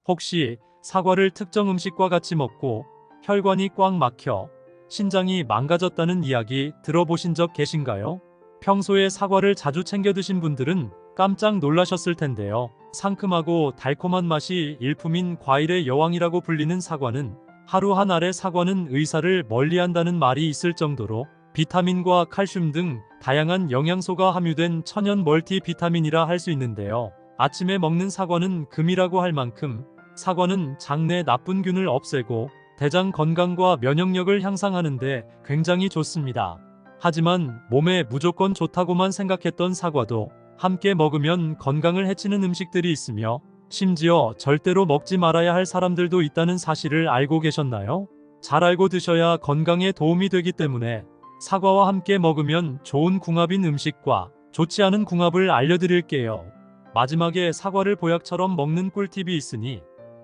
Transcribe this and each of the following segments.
혹시 사과를 특정 음식과 같이 먹고 혈관이 꽉 막혀 신장이 망가졌다는 이야기 들어보신 적 계신가요? 평소에 사과를 자주 챙겨 드신 분들은 깜짝 놀라셨을 텐데요. 상큼하고 달콤한 맛이 일품인 과일의 여왕이라고 불리는 사과는 하루 한 알의 사과는 의사를 멀리한다는 말이 있을 정도로 비타민과 칼슘 등 다양한 영양소가 함유된 천연 멀티비타민이라 할 수 있는데요. 아침에 먹는 사과는 금이라고 할 만큼 사과는 장내 나쁜 균을 없애고 대장 건강과 면역력을 향상하는 데 굉장히 좋습니다. 하지만 몸에 무조건 좋다고만 생각했던 사과도 함께 먹으면 건강을 해치는 음식들이 있으며 심지어 절대로 먹지 말아야 할 사람들도 있다는 사실을 알고 계셨나요? 잘 알고 드셔야 건강에 도움이 되기 때문에 사과와 함께 먹으면 좋은 궁합인 음식과 좋지 않은 궁합을 알려드릴게요. 마지막에 사과를 보약처럼 먹는 꿀팁이 있으니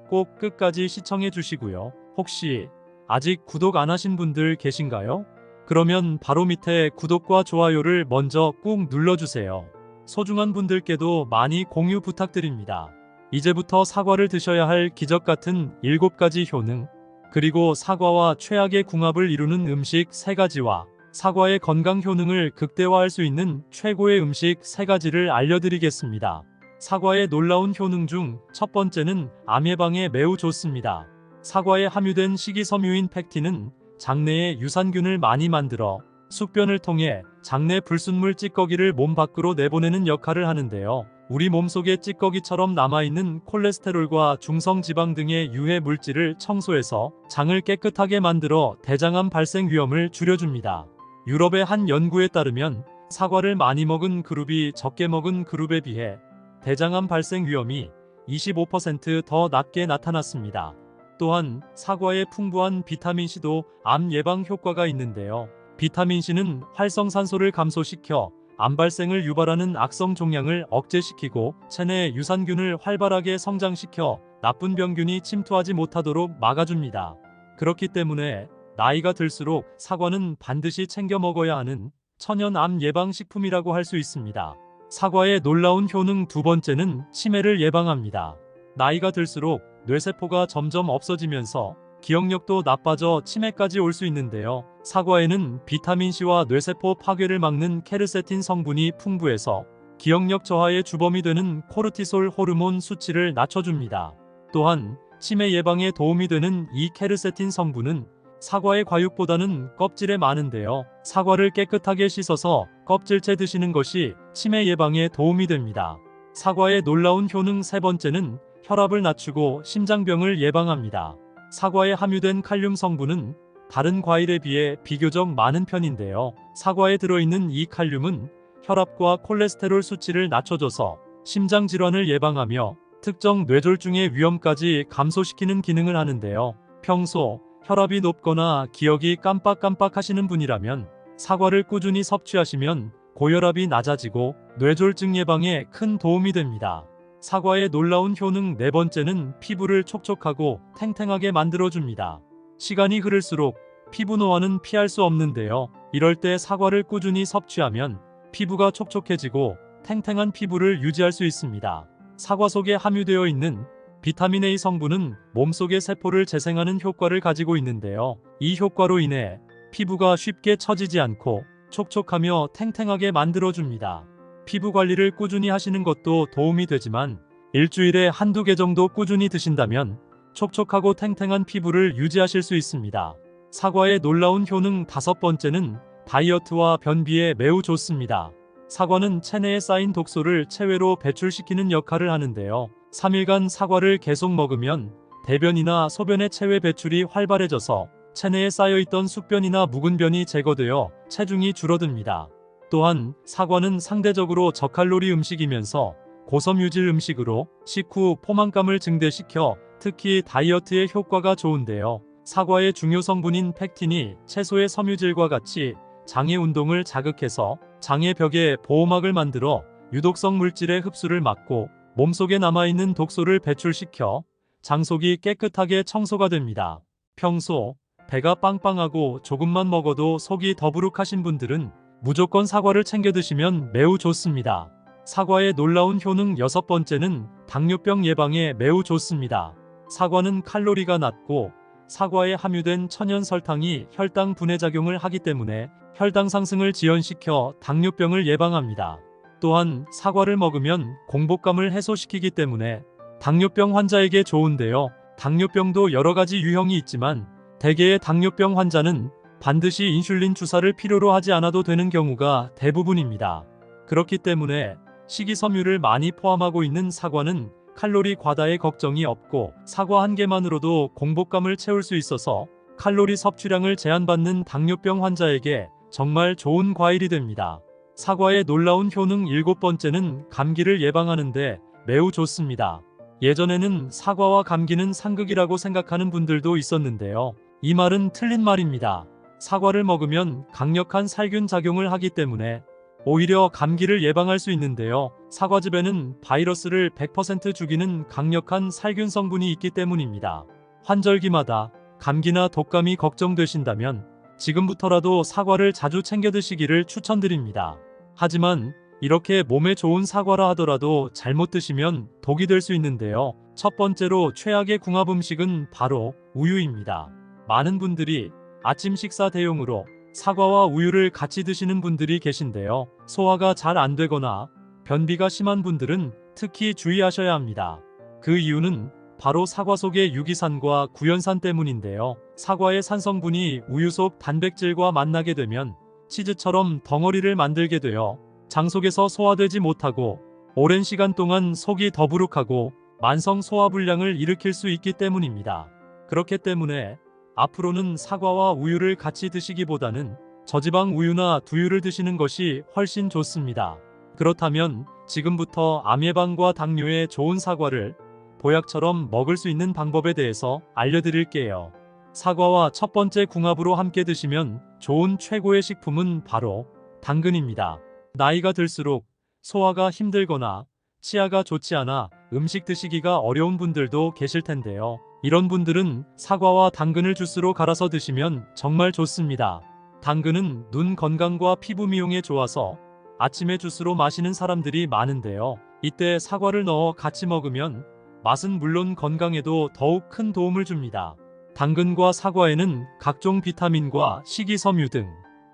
꼭 끝까지 시청해 주시고요. 혹시 아직 구독 안 하신 분들 계신가요? 그러면 바로 밑에 구독과 좋아요를 먼저 꾹 눌러주세요. 소중한 분들께도 많이 공유 부탁드립니다. 이제부터 사과를 드셔야 할 기적 같은 7가지 효능, 그리고 사과와 최악의 궁합을 이루는 음식 3가지와 사과의 건강 효능을 극대화할 수 있는 최고의 음식 3가지를 알려드리겠습니다. 사과의 놀라운 효능 중 첫 번째는 암 예방에 매우 좋습니다. 사과에 함유된 식이섬유인 팩틴은 장내에 유산균을 많이 만들어 숙변을 통해 장내 불순물 찌꺼기를 몸 밖으로 내보내는 역할을 하는데요. 우리 몸속에 찌꺼기처럼 남아있는 콜레스테롤과 중성지방 등의 유해 물질을 청소해서 장을 깨끗하게 만들어 대장암 발생 위험을 줄여줍니다. 유럽의 한 연구에 따르면 사과를 많이 먹은 그룹이 적게 먹은 그룹에 비해 대장암 발생 위험이 25% 더 낮게 나타났습니다. 또한 사과에 풍부한 비타민C도 암 예방 효과가 있는데요. 비타민C는 활성산소를 감소시켜 암 발생을 유발하는 악성 종양을 억제시키고 체내 유산균을 활발하게 성장시켜 나쁜 병균이 침투하지 못하도록 막아줍니다. 그렇기 때문에 나이가 들수록 사과는 반드시 챙겨 먹어야 하는 천연 암 예방 식품이라고 할 수 있습니다. 사과의 놀라운 효능 두 번째는 치매를 예방합니다. 나이가 들수록 뇌세포가 점점 없어지면서 기억력도 나빠져 치매까지 올 수 있는데요. 사과에는 비타민C와 뇌세포 파괴를 막는 케르세틴 성분이 풍부해서 기억력 저하의 주범이 되는 코르티솔 호르몬 수치를 낮춰줍니다. 또한 치매 예방에 도움이 되는 이 케르세틴 성분은 사과의 과육보다는 껍질에 많은데요. 사과를 깨끗하게 씻어서 껍질째 드시는 것이 치매 예방에 도움이 됩니다. 사과의 놀라운 효능 세 번째는 혈압을 낮추고 심장병을 예방합니다. 사과에 함유된 칼륨 성분은 다른 과일에 비해 비교적 많은 편인데요. 사과에 들어있는 이 칼륨은 혈압과 콜레스테롤 수치를 낮춰줘서 심장 질환을 예방하며 특정 뇌졸중의 위험까지 감소시키는 기능을 하는데요. 평소 혈압이 높거나 기억이 깜빡깜빡 하시는 분이라면 사과를 꾸준히 섭취하시면 고혈압이 낮아지고 뇌졸중 예방에 큰 도움이 됩니다. 사과의 놀라운 효능 네 번째는 피부를 촉촉하고 탱탱하게 만들어줍니다. 시간이 흐를수록 피부 노화는 피할 수 없는데요. 이럴 때 사과를 꾸준히 섭취하면 피부가 촉촉해지고 탱탱한 피부를 유지할 수 있습니다. 사과 속에 함유되어 있는 비타민 A 성분은 몸속의 세포를 재생하는 효과를 가지고 있는데요. 이 효과로 인해 피부가 쉽게 처지지 않고 촉촉하며 탱탱하게 만들어줍니다. 피부 관리를 꾸준히 하시는 것도 도움이 되지만 일주일에 한두 개 정도 꾸준히 드신다면 촉촉하고 탱탱한 피부를 유지하실 수 있습니다. 사과의 놀라운 효능 다섯 번째는 다이어트와 변비에 매우 좋습니다. 사과는 체내에 쌓인 독소를 체외로 배출시키는 역할을 하는데요. 3일간 사과를 계속 먹으면 대변이나 소변의 체외 배출이 활발해져서 체내에 쌓여있던 숙변이나 묵은 변이 제거되어 체중이 줄어듭니다. 또한 사과는 상대적으로 저칼로리 음식이면서 고섬유질 음식으로 식후 포만감을 증대시켜 특히 다이어트에 효과가 좋은데요. 사과의 중요 성분인 팩틴이 채소의 섬유질과 같이 장의 운동을 자극해서 장의 벽에 보호막을 만들어 유독성 물질의 흡수를 막고 몸속에 남아있는 독소를 배출시켜 장 속이 깨끗하게 청소가 됩니다. 평소 배가 빵빵하고 조금만 먹어도 속이 더부룩하신 분들은 무조건 사과를 챙겨 드시면 매우 좋습니다. 사과의 놀라운 효능 여섯 번째는 당뇨병 예방에 매우 좋습니다. 사과는 칼로리가 낮고 사과에 함유된 천연 설탕이 혈당 분해 작용을 하기 때문에 혈당 상승을 지연시켜 당뇨병을 예방합니다. 또한 사과를 먹으면 공복감을 해소시키기 때문에 당뇨병 환자에게 좋은데요. 당뇨병도 여러 가지 유형이 있지만 대개의 당뇨병 환자는 반드시 인슐린 주사를 필요로 하지 않아도 되는 경우가 대부분입니다. 그렇기 때문에 식이섬유를 많이 포함하고 있는 사과는 칼로리 과다의 걱정이 없고 사과 한 개만으로도 공복감을 채울 수 있어서 칼로리 섭취량을 제한받는 당뇨병 환자에게 정말 좋은 과일이 됩니다. 사과의 놀라운 효능 7번째는 감기를 예방하는데 매우 좋습니다. 예전에는 사과와 감기는 상극이라고 생각하는 분들도 있었는데요. 이 말은 틀린 말입니다. 사과를 먹으면 강력한 살균 작용을 하기 때문에 오히려 감기를 예방할 수 있는데요. 사과즙에는 바이러스를 100% 죽이는 강력한 살균 성분이 있기 때문입니다. 환절기마다 감기나 독감이 걱정되신다면 지금부터라도 사과를 자주 챙겨 드시기를 추천드립니다. 하지만 이렇게 몸에 좋은 사과라 하더라도 잘못 드시면 독이 될 수 있는데요. 첫 번째로 최악의 궁합 음식은 바로 우유입니다. 많은 분들이 아침 식사 대용으로 사과와 우유를 같이 드시는 분들이 계신데요. 소화가 잘 안 되거나 변비가 심한 분들은 특히 주의하셔야 합니다. 그 이유는 바로 사과 속의 유기산과 구연산 때문인데요. 사과의 산성분이 우유 속 단백질과 만나게 되면 치즈처럼 덩어리를 만들게 되어 장 속에서 소화되지 못하고 오랜 시간 동안 속이 더부룩하고 만성 소화불량을 일으킬 수 있기 때문입니다. 그렇기 때문에 앞으로는 사과와 우유를 같이 드시기보다는 저지방 우유나 두유를 드시는 것이 훨씬 좋습니다. 그렇다면 지금부터 암 예방과 당뇨에 좋은 사과를 보약처럼 먹을 수 있는 방법에 대해서 알려드릴게요. 사과와 첫 번째 궁합으로 함께 드시면 좋은 최고의 식품은 바로 당근입니다. 나이가 들수록 소화가 힘들거나 치아가 좋지 않아 음식 드시기가 어려운 분들도 계실 텐데요. 이런 분들은 사과와 당근을 주스로 갈아서 드시면 정말 좋습니다. 당근은 눈 건강과 피부 미용에 좋아서 아침에 주스로 마시는 사람들이 많은데요. 이때 사과를 넣어 같이 먹으면 맛은 물론 건강에도 더욱 큰 도움을 줍니다. 당근과 사과에는 각종 비타민과 식이섬유 등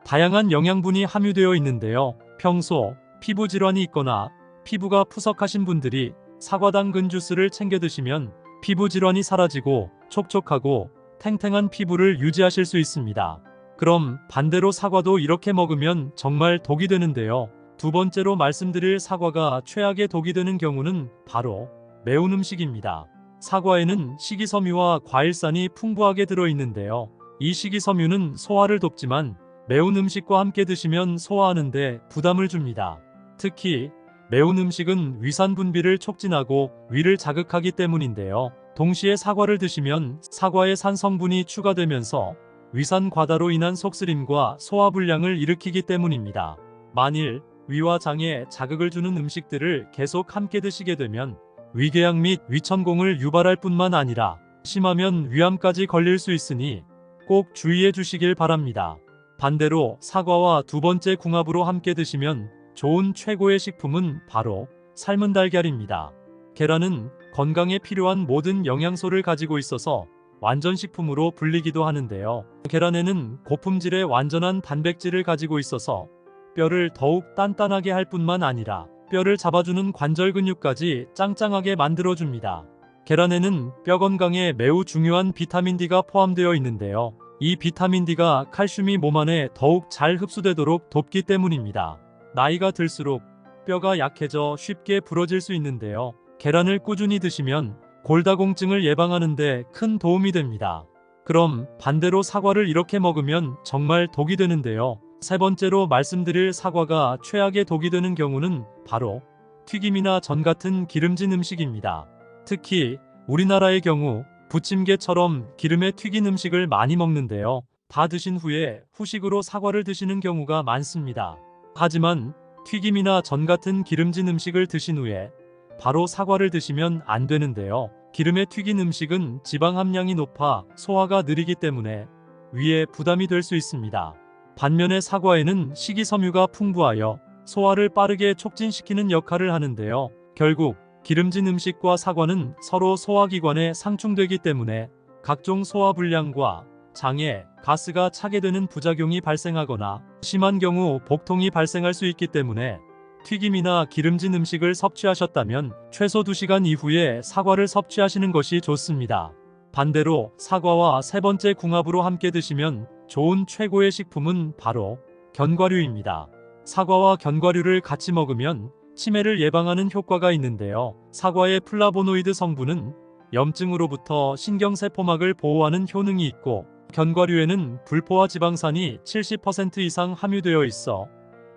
다양한 영양분이 함유되어 있는데요. 평소 피부 질환이 있거나 피부가 푸석하신 분들이 사과 당근 주스를 챙겨 드시면 피부 질환이 사라지고 촉촉하고 탱탱한 피부를 유지하실 수 있습니다. 그럼 반대로 사과도 이렇게 먹으면 정말 독이 되는데요. 두 번째로 말씀드릴 사과가 최악의 독이 되는 경우는 바로 매운 음식입니다. 사과에는 식이섬유와 과일산이 풍부하게 들어있는데요. 이 식이섬유는 소화를 돕지만 매운 음식과 함께 드시면 소화하는데 부담을 줍니다. 특히 매운 음식은 위산 분비를 촉진하고 위를 자극하기 때문인데요. 동시에 사과를 드시면 사과의 산 성분이 추가되면서 위산 과다로 인한 속쓰림과 소화불량을 일으키기 때문입니다. 만일 위와 장에 자극을 주는 음식들을 계속 함께 드시게 되면 위궤양 및 위천공을 유발할 뿐만 아니라 심하면 위암까지 걸릴 수 있으니 꼭 주의해 주시길 바랍니다. 반대로 사과와 두 번째 궁합으로 함께 드시면 좋은 최고의 식품은 바로 삶은 달걀입니다. 계란은 건강에 필요한 모든 영양소를 가지고 있어서 완전식품으로 불리기도 하는데요. 계란에는 고품질의 완전한 단백질을 가지고 있어서 뼈를 더욱 단단하게 할 뿐만 아니라 뼈를 잡아주는 관절 근육까지 짱짱하게 만들어줍니다. 계란에는 뼈 건강에 매우 중요한 비타민 D가 포함되어 있는데요. 이 비타민 D가 칼슘이 몸 안에 더욱 잘 흡수되도록 돕기 때문입니다. 나이가 들수록 뼈가 약해져 쉽게 부러질 수 있는데요. 계란을 꾸준히 드시면 골다공증을 예방하는 데 큰 도움이 됩니다. 그럼 반대로 사과를 이렇게 먹으면 정말 독이 되는데요. 세 번째로 말씀드릴 사과가 최악의 독이 되는 경우는 바로 튀김이나 전 같은 기름진 음식입니다. 특히 우리나라의 경우 부침개처럼 기름에 튀긴 음식을 많이 먹는데요. 다 드신 후에 후식으로 사과를 드시는 경우가 많습니다. 하지만 튀김이나 전 같은 기름진 음식을 드신 후에 바로 사과를 드시면 안 되는데요. 기름에 튀긴 음식은 지방 함량이 높아 소화가 느리기 때문에 위에 부담이 될 수 있습니다. 반면에 사과에는 식이섬유가 풍부하여 소화를 빠르게 촉진시키는 역할을 하는데요. 결국 기름진 음식과 사과는 서로 소화기관에 상충되기 때문에 각종 소화불량과 장에 가스가 차게 되는 부작용이 발생하거나 심한 경우 복통이 발생할 수 있기 때문에 튀김이나 기름진 음식을 섭취하셨다면 최소 2시간 이후에 사과를 섭취하시는 것이 좋습니다. 반대로 사과와 세 번째 궁합으로 함께 드시면 좋은 최고의 식품은 바로 견과류입니다. 사과와 견과류를 같이 먹으면 치매를 예방하는 효과가 있는데요. 사과의 플라보노이드 성분은 염증으로부터 신경세포막을 보호하는 효능이 있고, 견과류에는 불포화 지방산이 70% 이상 함유되어 있어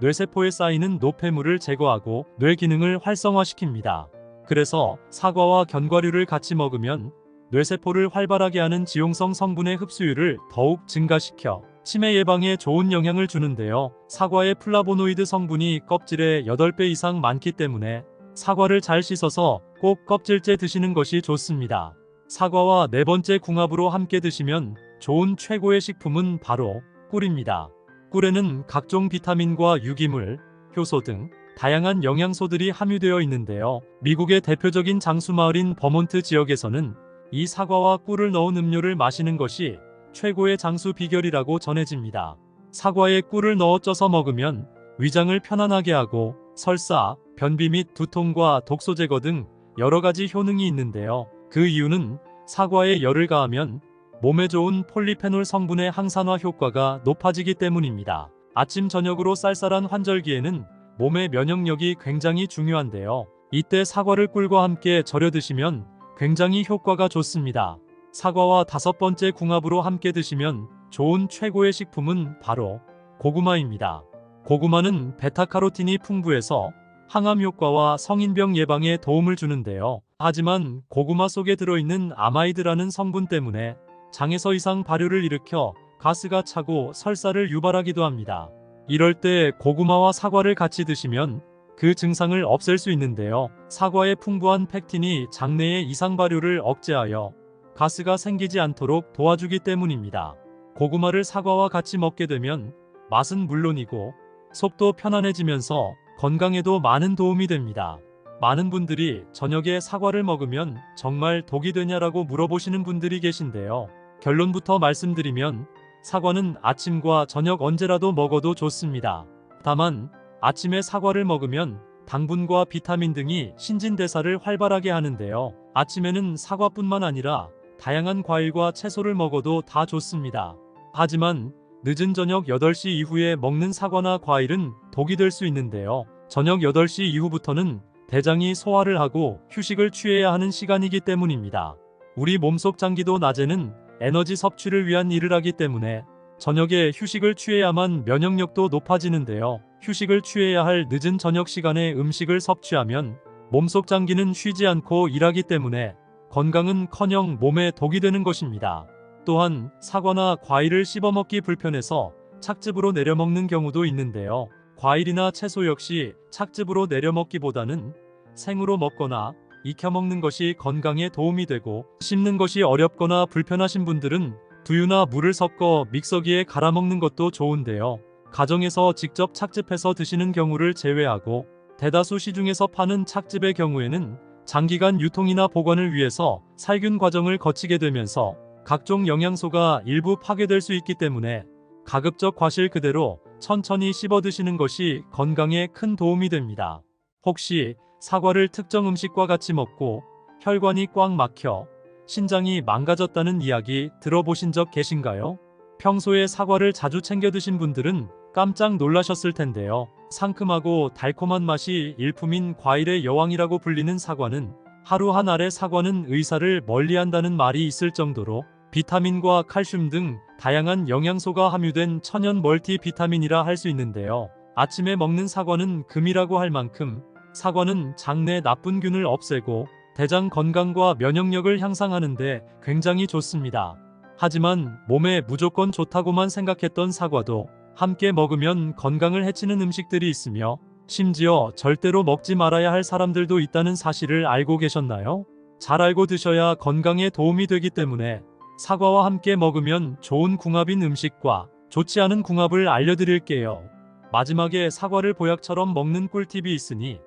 뇌세포에 쌓이는 노폐물을 제거하고 뇌 기능을 활성화시킵니다. 그래서 사과와 견과류를 같이 먹으면 뇌세포를 활발하게 하는 지용성 성분의 흡수율을 더욱 증가시켜 치매 예방에 좋은 영향을 주는데요. 사과의 플라보노이드 성분이 껍질의 8배 이상 많기 때문에 사과를 잘 씻어서 꼭 껍질째 드시는 것이 좋습니다. 사과와 네 번째 궁합으로 함께 드시면 좋은 최고의 식품은 바로 꿀입니다. 꿀에는 각종 비타민과 유기물, 효소 등 다양한 영양소들이 함유되어 있는데요. 미국의 대표적인 장수마을인 버몬트 지역에서는 이 사과와 꿀을 넣은 음료를 마시는 것이 최고의 장수 비결이라고 전해집니다. 사과에 꿀을 넣어 쪄서 먹으면 위장을 편안하게 하고 설사, 변비 및 두통과 독소 제거 등 여러 가지 효능이 있는데요. 그 이유는 사과에 열을 가하면 몸에 좋은 폴리페놀 성분의 항산화 효과가 높아지기 때문입니다. 아침 저녁으로 쌀쌀한 환절기에는 몸의 면역력이 굉장히 중요한데요. 이때 사과를 꿀과 함께 절여 드시면 굉장히 효과가 좋습니다. 사과와 다섯 번째 궁합으로 함께 드시면 좋은 최고의 식품은 바로 고구마입니다. 고구마는 베타카로틴이 풍부해서 항암 효과와 성인병 예방에 도움을 주는데요. 하지만 고구마 속에 들어있는 아마이드라는 성분 때문에 장에서 이상 발효를 일으켜 가스가 차고 설사를 유발하기도 합니다. 이럴 때 고구마와 사과를 같이 드시면 그 증상을 없앨 수 있는데요. 사과의 풍부한 펙틴이 장내의 이상 발효를 억제하여 가스가 생기지 않도록 도와주기 때문입니다. 고구마를 사과와 같이 먹게 되면 맛은 물론이고 속도 편안해지면서 건강에도 많은 도움이 됩니다. 많은 분들이 저녁에 사과를 먹으면 정말 독이 되냐라고 물어보시는 분들이 계신데요. 결론부터 말씀드리면 사과는 아침과 저녁 언제라도 먹어도 좋습니다. 다만 아침에 사과를 먹으면 당분과 비타민 등이 신진대사를 활발하게 하는데요. 아침에는 사과뿐만 아니라 다양한 과일과 채소를 먹어도 다 좋습니다. 하지만 늦은 저녁 8시 이후에 먹는 사과나 과일은 독이 될 수 있는데요. 저녁 8시 이후부터는 대장이 소화를 하고 휴식을 취해야 하는 시간이기 때문입니다. 우리 몸속 장기도 낮에는 에너지 섭취를 위한 일을 하기 때문에 저녁에 휴식을 취해야만 면역력도 높아지는데요. 휴식을 취해야 할 늦은 저녁 시간에 음식을 섭취하면 몸속 장기는 쉬지 않고 일하기 때문에 건강은커녕 몸에 독이 되는 것입니다. 또한 사과나 과일을 씹어먹기 불편해서 착즙으로 내려먹는 경우도 있는데요. 과일이나 채소 역시 착즙으로 내려먹기보다는 생으로 먹거나 익혀 먹는 것이 건강에 도움이 되고, 씹는 것이 어렵거나 불편하신 분들은 두유나 물을 섞어 믹서기에 갈아 먹는 것도 좋은데요. 가정에서 직접 착즙해서 드시는 경우를 제외하고 대다수 시중에서 파는 착즙의 경우에는 장기간 유통이나 보관을 위해서 살균 과정을 거치게 되면서 각종 영양소가 일부 파괴될 수 있기 때문에 가급적 과실 그대로 천천히 씹어 드시는 것이 건강에 큰 도움이 됩니다. 혹시 사과를 특정 음식과 같이 먹고 혈관이 꽉 막혀 신장이 망가졌다는 이야기 들어보신 적 계신가요? 평소에 사과를 자주 챙겨 드신 분들은 깜짝 놀라셨을 텐데요. 상큼하고 달콤한 맛이 일품인 과일의 여왕이라고 불리는 사과는, 하루 한 알의 사과는 의사를 멀리한다는 말이 있을 정도로 비타민과 칼슘 등 다양한 영양소가 함유된 천연 멀티비타민이라 할 수 있는데요. 아침에 먹는 사과는 금이라고 할 만큼 사과는 장내 나쁜 균을 없애고 대장 건강과 면역력을 향상하는 데 굉장히 좋습니다. 하지만 몸에 무조건 좋다고만 생각했던 사과도 함께 먹으면 건강을 해치는 음식들이 있으며, 심지어 절대로 먹지 말아야 할 사람들도 있다는 사실을 알고 계셨나요? 잘 알고 드셔야 건강에 도움이 되기 때문에 사과와 함께 먹으면 좋은 궁합인 음식과 좋지 않은 궁합을 알려드릴게요. 마지막에 사과를 보약처럼 먹는 꿀팁이 있으니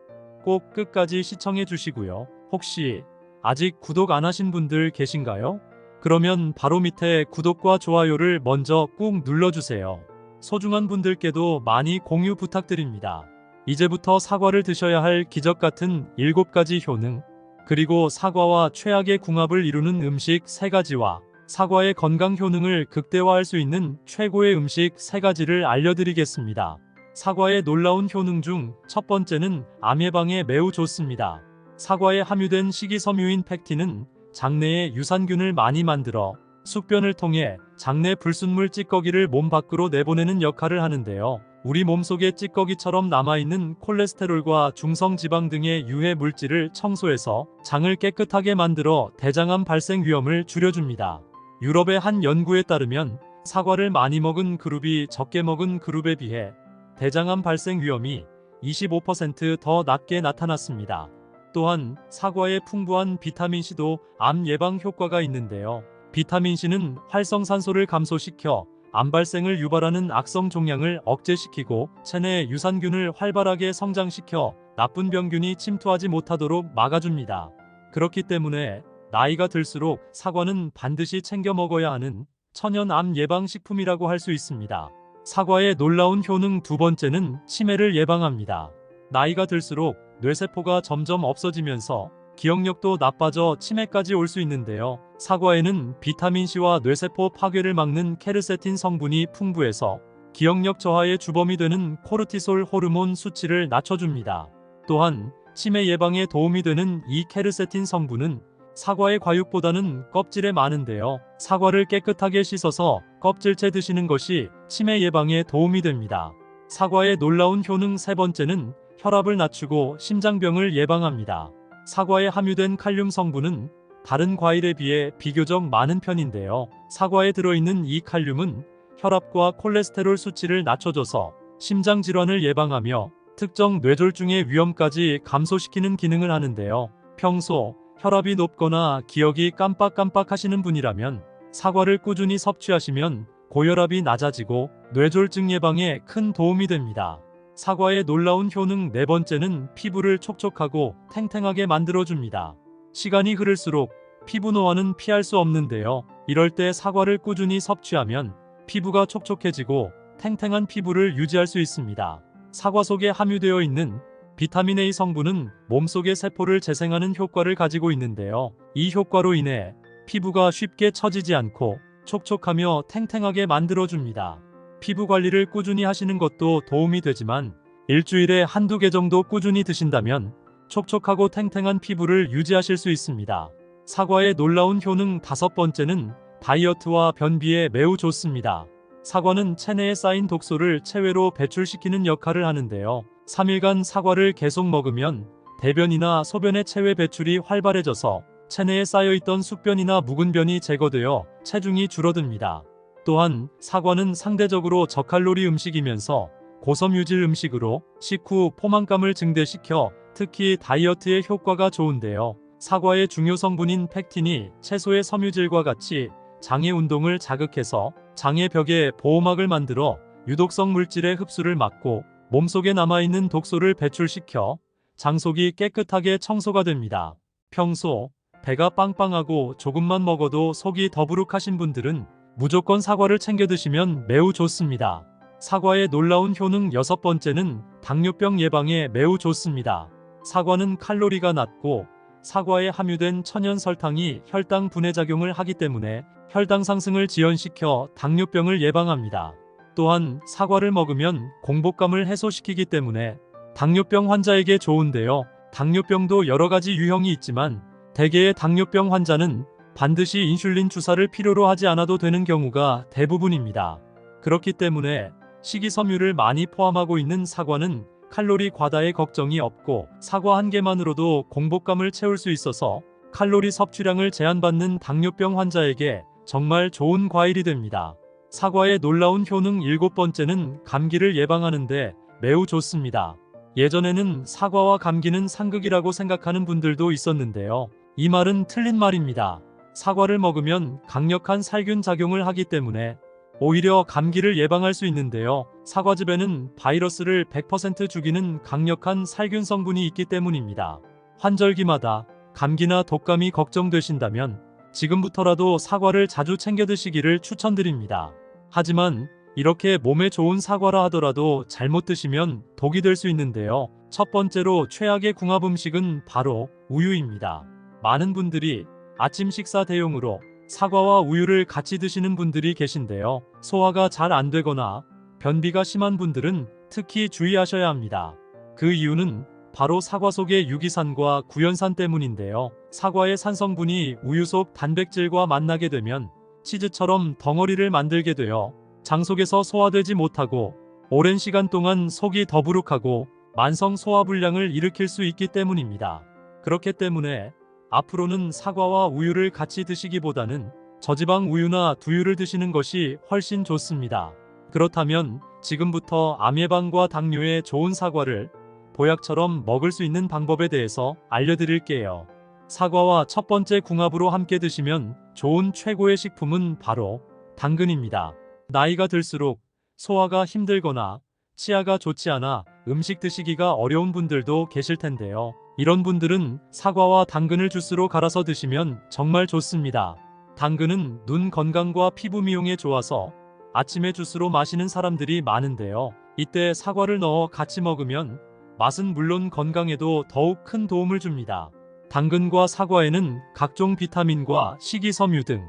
꼭 끝까지 시청해 주시고요. 혹시 아직 구독 안 하신 분들 계신가요? 그러면 바로 밑에 구독과 좋아요를 먼저 꾹 눌러주세요. 소중한 분들께도 많이 공유 부탁드립니다. 이제부터 사과를 드셔야 할 기적 같은 7가지 효능, 그리고 사과와 최악의 궁합을 이루는 음식 3가지와 사과의 건강 효능을 극대화할 수 있는 최고의 음식 3가지를 알려드리겠습니다. 사과의 놀라운 효능 중 첫 번째는 암 예방에 매우 좋습니다. 사과에 함유된 식이섬유인 팩틴은 장내에 유산균을 많이 만들어 숙변을 통해 장내 불순물 찌꺼기를 몸 밖으로 내보내는 역할을 하는데요. 우리 몸속에 찌꺼기처럼 남아있는 콜레스테롤과 중성지방 등의 유해 물질을 청소해서 장을 깨끗하게 만들어 대장암 발생 위험을 줄여줍니다. 유럽의 한 연구에 따르면 사과를 많이 먹은 그룹이 적게 먹은 그룹에 비해 대장암 발생 위험이 25% 더 낮게 나타났습니다. 또한 사과의 풍부한 비타민C도 암 예방 효과가 있는데요. 비타민C는 활성산소를 감소시켜 암 발생을 유발하는 악성 종양을 억제시키고 체내 유산균을 활발하게 성장시켜 나쁜 병균이 침투하지 못하도록 막아줍니다. 그렇기 때문에 나이가 들수록 사과는 반드시 챙겨 먹어야 하는 천연 암 예방 식품이라고 할 수 있습니다. 사과의 놀라운 효능 두 번째는 치매를 예방합니다. 나이가 들수록 뇌세포가 점점 없어지면서 기억력도 나빠져 치매까지 올 수 있는데요. 사과에는 비타민C와 뇌세포 파괴를 막는 케르세틴 성분이 풍부해서 기억력 저하의 주범이 되는 코르티솔 호르몬 수치를 낮춰줍니다. 또한 치매 예방에 도움이 되는 이 케르세틴 성분은 사과의 과육보다는 껍질에 많은데요. 사과를 깨끗하게 씻어서 껍질째 드시는 것이 치매 예방에 도움이 됩니다. 사과의 놀라운 효능 세 번째는 혈압을 낮추고 심장병을 예방합니다. 사과에 함유된 칼륨 성분은 다른 과일에 비해 비교적 많은 편인데요. 사과에 들어있는 이 칼륨은 혈압과 콜레스테롤 수치를 낮춰줘서 심장질환을 예방하며 특정 뇌졸중의 위험까지 감소시키는 기능을 하는데요. 평소 혈압이 높거나 기억이 깜빡깜빡 하시는 분이라면 사과를 꾸준히 섭취하시면 고혈압이 낮아지고 뇌졸중 예방에 큰 도움이 됩니다. 사과의 놀라운 효능 네 번째는 피부를 촉촉하고 탱탱하게 만들어줍니다. 시간이 흐를수록 피부 노화는 피할 수 없는데요. 이럴 때 사과를 꾸준히 섭취하면 피부가 촉촉해지고 탱탱한 피부를 유지할 수 있습니다. 사과 속에 함유되어 있는 비타민 A 성분은 몸속의 세포를 재생하는 효과를 가지고 있는데요. 이 효과로 인해 피부가 쉽게 처지지 않고 촉촉하며 탱탱하게 만들어줍니다. 피부 관리를 꾸준히 하시는 것도 도움이 되지만 일주일에 한두 개 정도 꾸준히 드신다면 촉촉하고 탱탱한 피부를 유지하실 수 있습니다. 사과의 놀라운 효능 다섯 번째는 다이어트와 변비에 매우 좋습니다. 사과는 체내에 쌓인 독소를 체외로 배출시키는 역할을 하는데요. 3일간 사과를 계속 먹으면 대변이나 소변의 체외 배출이 활발해져서 체내에 쌓여있던 숙변이나 묵은 변이 제거되어 체중이 줄어듭니다. 또한 사과는 상대적으로 저칼로리 음식이면서 고섬유질 음식으로 식후 포만감을 증대시켜 특히 다이어트에 효과가 좋은데요. 사과의 중요 성분인 팩틴이 채소의 섬유질과 같이 장의 운동을 자극해서 장의 벽에 보호막을 만들어 유독성 물질의 흡수를 막고 몸속에 남아있는 독소를 배출시켜 장 속이 깨끗하게 청소가 됩니다. 평소 배가 빵빵하고 조금만 먹어도 속이 더부룩하신 분들은 무조건 사과를 챙겨 드시면 매우 좋습니다. 사과의 놀라운 효능 여섯 번째는 당뇨병 예방에 매우 좋습니다. 사과는 칼로리가 낮고 사과에 함유된 천연 설탕이 혈당 분해 작용을 하기 때문에 혈당 상승을 지연시켜 당뇨병을 예방합니다. 또한 사과를 먹으면 공복감을 해소시키기 때문에 당뇨병 환자에게 좋은데요. 당뇨병도 여러 가지 유형이 있지만 대개의 당뇨병 환자는 반드시 인슐린 주사를 필요로 하지 않아도 되는 경우가 대부분입니다. 그렇기 때문에 식이섬유를 많이 포함하고 있는 사과는 칼로리 과다의 걱정이 없고 사과 한 개만으로도 공복감을 채울 수 있어서 칼로리 섭취량을 제한받는 당뇨병 환자에게 정말 좋은 과일이 됩니다. 사과의 놀라운 효능 일곱 번째는 감기를 예방하는데 매우 좋습니다. 예전에는 사과와 감기는 상극이라고 생각하는 분들도 있었는데요. 이 말은 틀린 말입니다. 사과를 먹으면 강력한 살균 작용을 하기 때문에 오히려 감기를 예방할 수 있는데요. 사과즙에는 바이러스를 100% 죽이는 강력한 살균 성분이 있기 때문입니다. 환절기마다 감기나 독감이 걱정되신다면 지금부터라도 사과를 자주 챙겨 드시기를 추천드립니다. 하지만 이렇게 몸에 좋은 사과라 하더라도 잘못 드시면 독이 될 수 있는데요. 첫 번째로 최악의 궁합 음식은 바로 우유입니다. 많은 분들이 아침 식사 대용으로 사과와 우유를 같이 드시는 분들이 계신데요. 소화가 잘 안 되거나 변비가 심한 분들은 특히 주의하셔야 합니다. 그 이유는 바로 사과 속의 유기산과 구연산 때문인데요. 사과의 산성분이 우유 속 단백질과 만나게 되면 치즈처럼 덩어리를 만들게 되어 장 속에서 소화되지 못하고 오랜 시간 동안 속이 더부룩하고 만성 소화불량을 일으킬 수 있기 때문입니다. 그렇기 때문에 앞으로는 사과와 우유를 같이 드시기보다는 저지방 우유나 두유를 드시는 것이 훨씬 좋습니다. 그렇다면 지금부터 암 예방과 당뇨에 좋은 사과를 보약처럼 먹을 수 있는 방법에 대해서 알려드릴게요. 사과와 첫 번째 궁합으로 함께 드시면 좋은 최고의 식품은 바로 당근입니다. 나이가 들수록 소화가 힘들거나 치아가 좋지 않아 음식 드시기가 어려운 분들도 계실 텐데요. 이런 분들은 사과와 당근을 주스로 갈아서 드시면 정말 좋습니다. 당근은 눈 건강과 피부 미용에 좋아서 아침에 주스로 마시는 사람들이 많은데요. 이때 사과를 넣어 같이 먹으면 맛은 물론 건강에도 더욱 큰 도움을 줍니다. 당근과 사과에는 각종 비타민과 식이섬유 등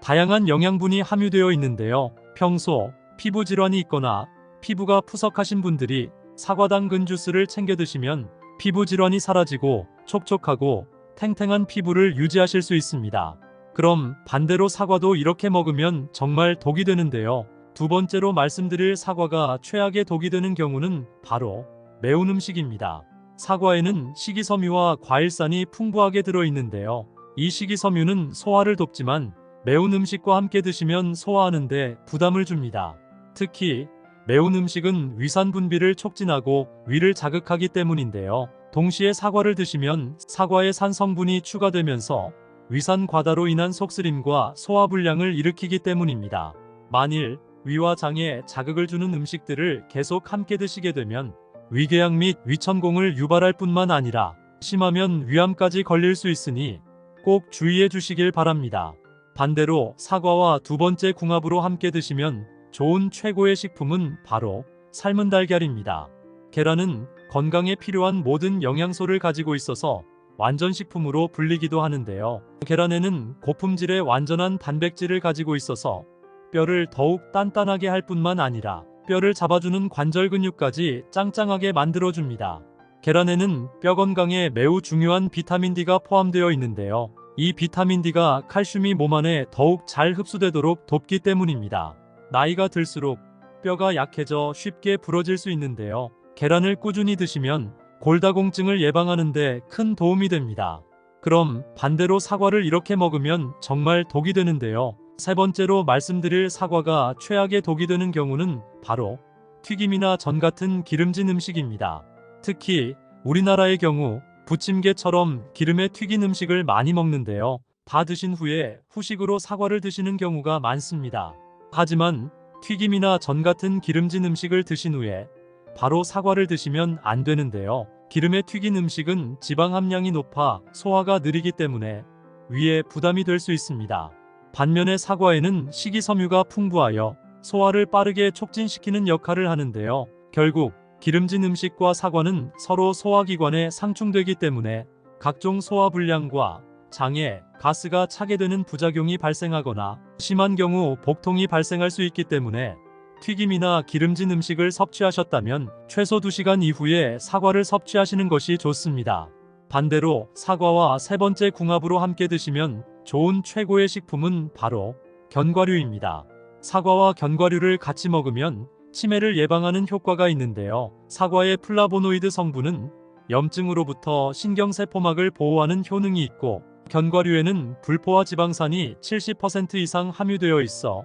다양한 영양분이 함유되어 있는데요. 평소 피부 질환이 있거나 피부가 푸석하신 분들이 사과 당근 주스를 챙겨 드시면 피부 질환이 사라지고 촉촉하고 탱탱한 피부를 유지하실 수 있습니다. 그럼 반대로 사과도 이렇게 먹으면 정말 독이 되는데요. 두 번째로 말씀드릴 사과가 최악의 독이 되는 경우는 바로 매운 음식입니다. 사과에는 식이섬유와 과일산이 풍부하게 들어있는데요. 이 식이섬유는 소화를 돕지만 매운 음식과 함께 드시면 소화하는데 부담을 줍니다. 특히 매운 음식은 위산 분비를 촉진하고 위를 자극하기 때문인데요. 동시에 사과를 드시면 사과의 산 성분이 추가되면서 위산 과다로 인한 속쓰림과 소화불량을 일으키기 때문입니다. 만일 위와 장에 자극을 주는 음식들을 계속 함께 드시게 되면 위궤양 및 위천공을 유발할 뿐만 아니라 심하면 위암까지 걸릴 수 있으니 꼭 주의해 주시길 바랍니다. 반대로 사과와 두 번째 궁합으로 함께 드시면 좋은 최고의 식품은 바로 삶은 달걀입니다. 계란은 건강에 필요한 모든 영양소를 가지고 있어서 완전식품으로 불리기도 하는데요. 계란에는 고품질의 완전한 단백질을 가지고 있어서 뼈를 더욱 단단하게 할 뿐만 아니라 뼈를 잡아주는 관절 근육까지 짱짱하게 만들어줍니다. 계란에는 뼈 건강에 매우 중요한 비타민 D가 포함되어 있는데요. 이 비타민 D가 칼슘이 몸 안에 더욱 잘 흡수되도록 돕기 때문입니다. 나이가 들수록 뼈가 약해져 쉽게 부러질 수 있는데요. 계란을 꾸준히 드시면 골다공증을 예방하는 데 큰 도움이 됩니다. 그럼 반대로 사과를 이렇게 먹으면 정말 독이 되는데요. 세 번째로 말씀드릴 사과가 최악의 독이 되는 경우는 바로 튀김이나 전 같은 기름진 음식입니다. 특히 우리나라의 경우 부침개처럼 기름에 튀긴 음식을 많이 먹는데요. 다 드신 후에 후식으로 사과를 드시는 경우가 많습니다. 하지만 튀김이나 전 같은 기름진 음식을 드신 후에 바로 사과를 드시면 안 되는데요. 기름에 튀긴 음식은 지방 함량이 높아 소화가 느리기 때문에 위에 부담이 될 수 있습니다. 반면에 사과에는 식이섬유가 풍부하여 소화를 빠르게 촉진시키는 역할을 하는데요. 결국 기름진 음식과 사과는 서로 소화기관에 상충되기 때문에 각종 소화불량과 장에 가스가 차게 되는 부작용이 발생하거나 심한 경우 복통이 발생할 수 있기 때문에 튀김이나 기름진 음식을 섭취하셨다면 최소 2시간 이후에 사과를 섭취하시는 것이 좋습니다. 반대로 사과와 세 번째 궁합으로 함께 드시면 좋은 최고의 식품은 바로 견과류입니다. 사과와 견과류를 같이 먹으면 치매를 예방하는 효과가 있는데요. 사과의 플라보노이드 성분은 염증으로부터 신경세포막을 보호하는 효능이 있고 견과류에는 불포화 지방산이 70% 이상 함유되어 있어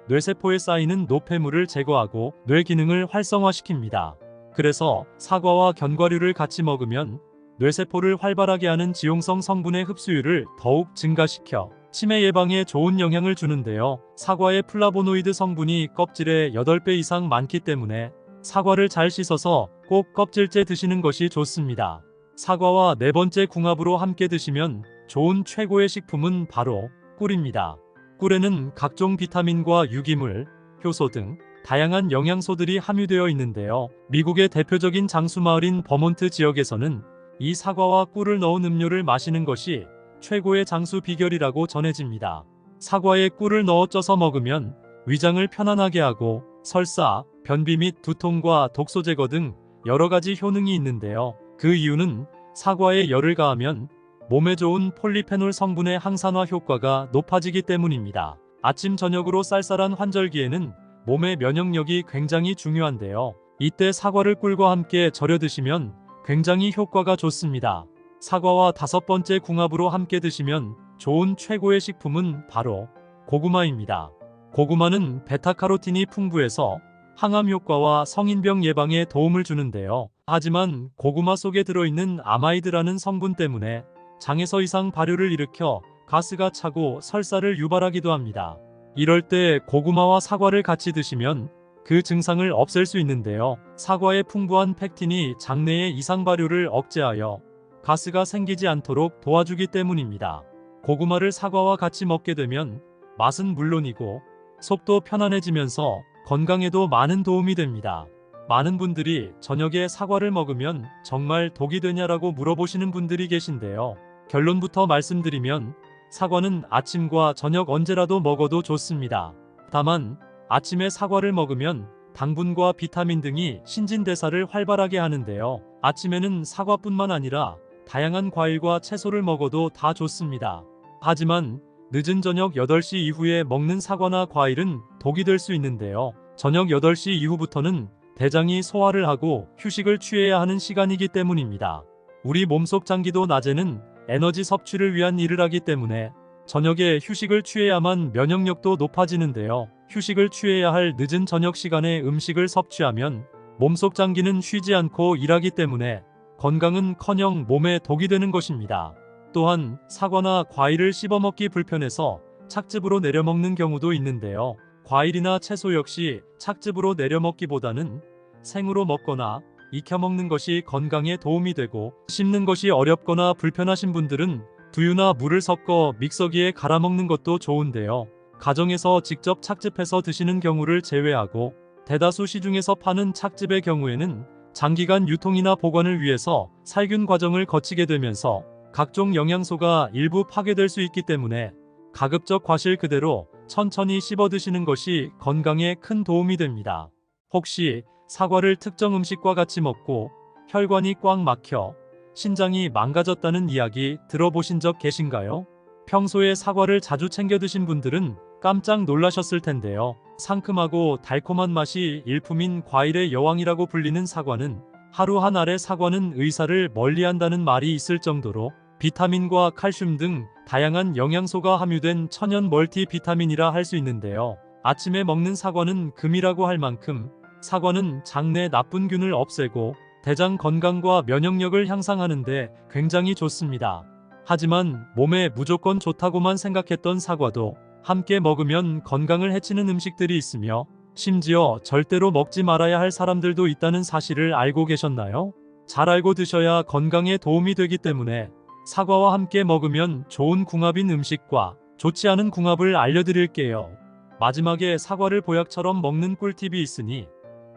뇌세포에 쌓이는 노폐물을 제거하고 뇌 기능을 활성화시킵니다. 그래서 사과와 견과류를 같이 먹으면 뇌세포를 활발하게 하는 지용성 성분의 흡수율을 더욱 증가시켜 치매 예방에 좋은 영향을 주는데요. 사과의 플라보노이드 성분이 껍질의 8배 이상 많기 때문에 사과를 잘 씻어서 꼭 껍질째 드시는 것이 좋습니다. 사과와 네 번째 궁합으로 함께 드시면 좋은 최고의 식품은 바로 꿀입니다. 꿀에는 각종 비타민과 유기물, 효소 등 다양한 영양소들이 함유되어 있는데요. 미국의 대표적인 장수마을인 버몬트 지역에서는 이 사과와 꿀을 넣은 음료를 마시는 것이 최고의 장수 비결이라고 전해집니다. 사과에 꿀을 넣어 쪄서 먹으면 위장을 편안하게 하고 설사, 변비 및 두통과 독소 제거 등 여러 가지 효능이 있는데요. 그 이유는 사과에 열을 가하면 몸에 좋은 폴리페놀 성분의 항산화 효과가 높아지기 때문입니다. 아침 저녁으로 쌀쌀한 환절기에는 몸의 면역력이 굉장히 중요한데요. 이때 사과를 꿀과 함께 절여 드시면 굉장히 효과가 좋습니다. 사과와 다섯 번째 궁합으로 함께 드시면 좋은 최고의 식품은 바로 고구마입니다. 고구마는 베타카로틴이 풍부해서 항암 효과와 성인병 예방에 도움을 주는데요. 하지만 고구마 속에 들어있는 아마이드라는 성분 때문에 장에서 이상 발효를 일으켜 가스가 차고 설사를 유발하기도 합니다. 이럴 때 고구마와 사과를 같이 드시면 그 증상을 없앨 수 있는데요. 사과의 풍부한 펙틴이 장내의 이상 발효를 억제하여 가스가 생기지 않도록 도와주기 때문입니다. 고구마를 사과와 같이 먹게 되면 맛은 물론이고 속도 편안해지면서 건강에도 많은 도움이 됩니다. 많은 분들이 저녁에 사과를 먹으면 정말 독이 되냐라고 물어보시는 분들이 계신데요. 결론부터 말씀드리면 사과는 아침과 저녁 언제라도 먹어도 좋습니다. 다만 아침에 사과를 먹으면 당분과 비타민 등이 신진대사를 활발하게 하는데요. 아침에는 사과뿐만 아니라 다양한 과일과 채소를 먹어도 다 좋습니다. 하지만 늦은 저녁 8시 이후에 먹는 사과나 과일은 독이 될 수 있는데요. 저녁 8시 이후부터는 대장이 소화를 하고 휴식을 취해야 하는 시간이기 때문입니다. 우리 몸속 장기도 낮에는 에너지 섭취를 위한 일을 하기 때문에 저녁에 휴식을 취해야만 면역력도 높아지는데요. 휴식을 취해야 할 늦은 저녁 시간에 음식을 섭취하면 몸속 장기는 쉬지 않고 일하기 때문에 건강은커녕 몸에 독이 되는 것입니다. 또한 사과나 과일을 씹어먹기 불편해서 착즙으로 내려먹는 경우도 있는데요. 과일이나 채소 역시 착즙으로 내려먹기보다는 생으로 먹거나 익혀 먹는 것이 건강에 도움이 되고, 씹는 것이 어렵거나 불편하신 분들은 두유나 물을 섞어 믹서기에 갈아 먹는 것도 좋은데요. 가정에서 직접 착즙해서 드시는 경우를 제외하고 대다수 시중에서 파는 착즙의 경우에는 장기간 유통이나 보관을 위해서 살균 과정을 거치게 되면서 각종 영양소가 일부 파괴될 수 있기 때문에 가급적 과실 그대로 천천히 씹어 드시는 것이 건강에 큰 도움이 됩니다. 혹시 사과를 특정 음식과 같이 먹고 혈관이 꽉 막혀 신장이 망가졌다는 이야기 들어보신 적 계신가요? 평소에 사과를 자주 챙겨 드신 분들은 깜짝 놀라셨을 텐데요. 상큼하고 달콤한 맛이 일품인 과일의 여왕이라고 불리는 사과는, 하루 한 알의 사과는 의사를 멀리한다는 말이 있을 정도로 비타민과 칼슘 등 다양한 영양소가 함유된 천연 멀티비타민이라 할 수 있는데요. 아침에 먹는 사과는 금이라고 할 만큼 사과는 장내 나쁜 균을 없애고 대장 건강과 면역력을 향상하는 데 굉장히 좋습니다. 하지만 몸에 무조건 좋다고만 생각했던 사과도 함께 먹으면 건강을 해치는 음식들이 있으며, 심지어 절대로 먹지 말아야 할 사람들도 있다는 사실을 알고 계셨나요? 잘 알고 드셔야 건강에 도움이 되기 때문에 사과와 함께 먹으면 좋은 궁합인 음식과 좋지 않은 궁합을 알려드릴게요. 마지막에 사과를 보약처럼 먹는 꿀팁이 있으니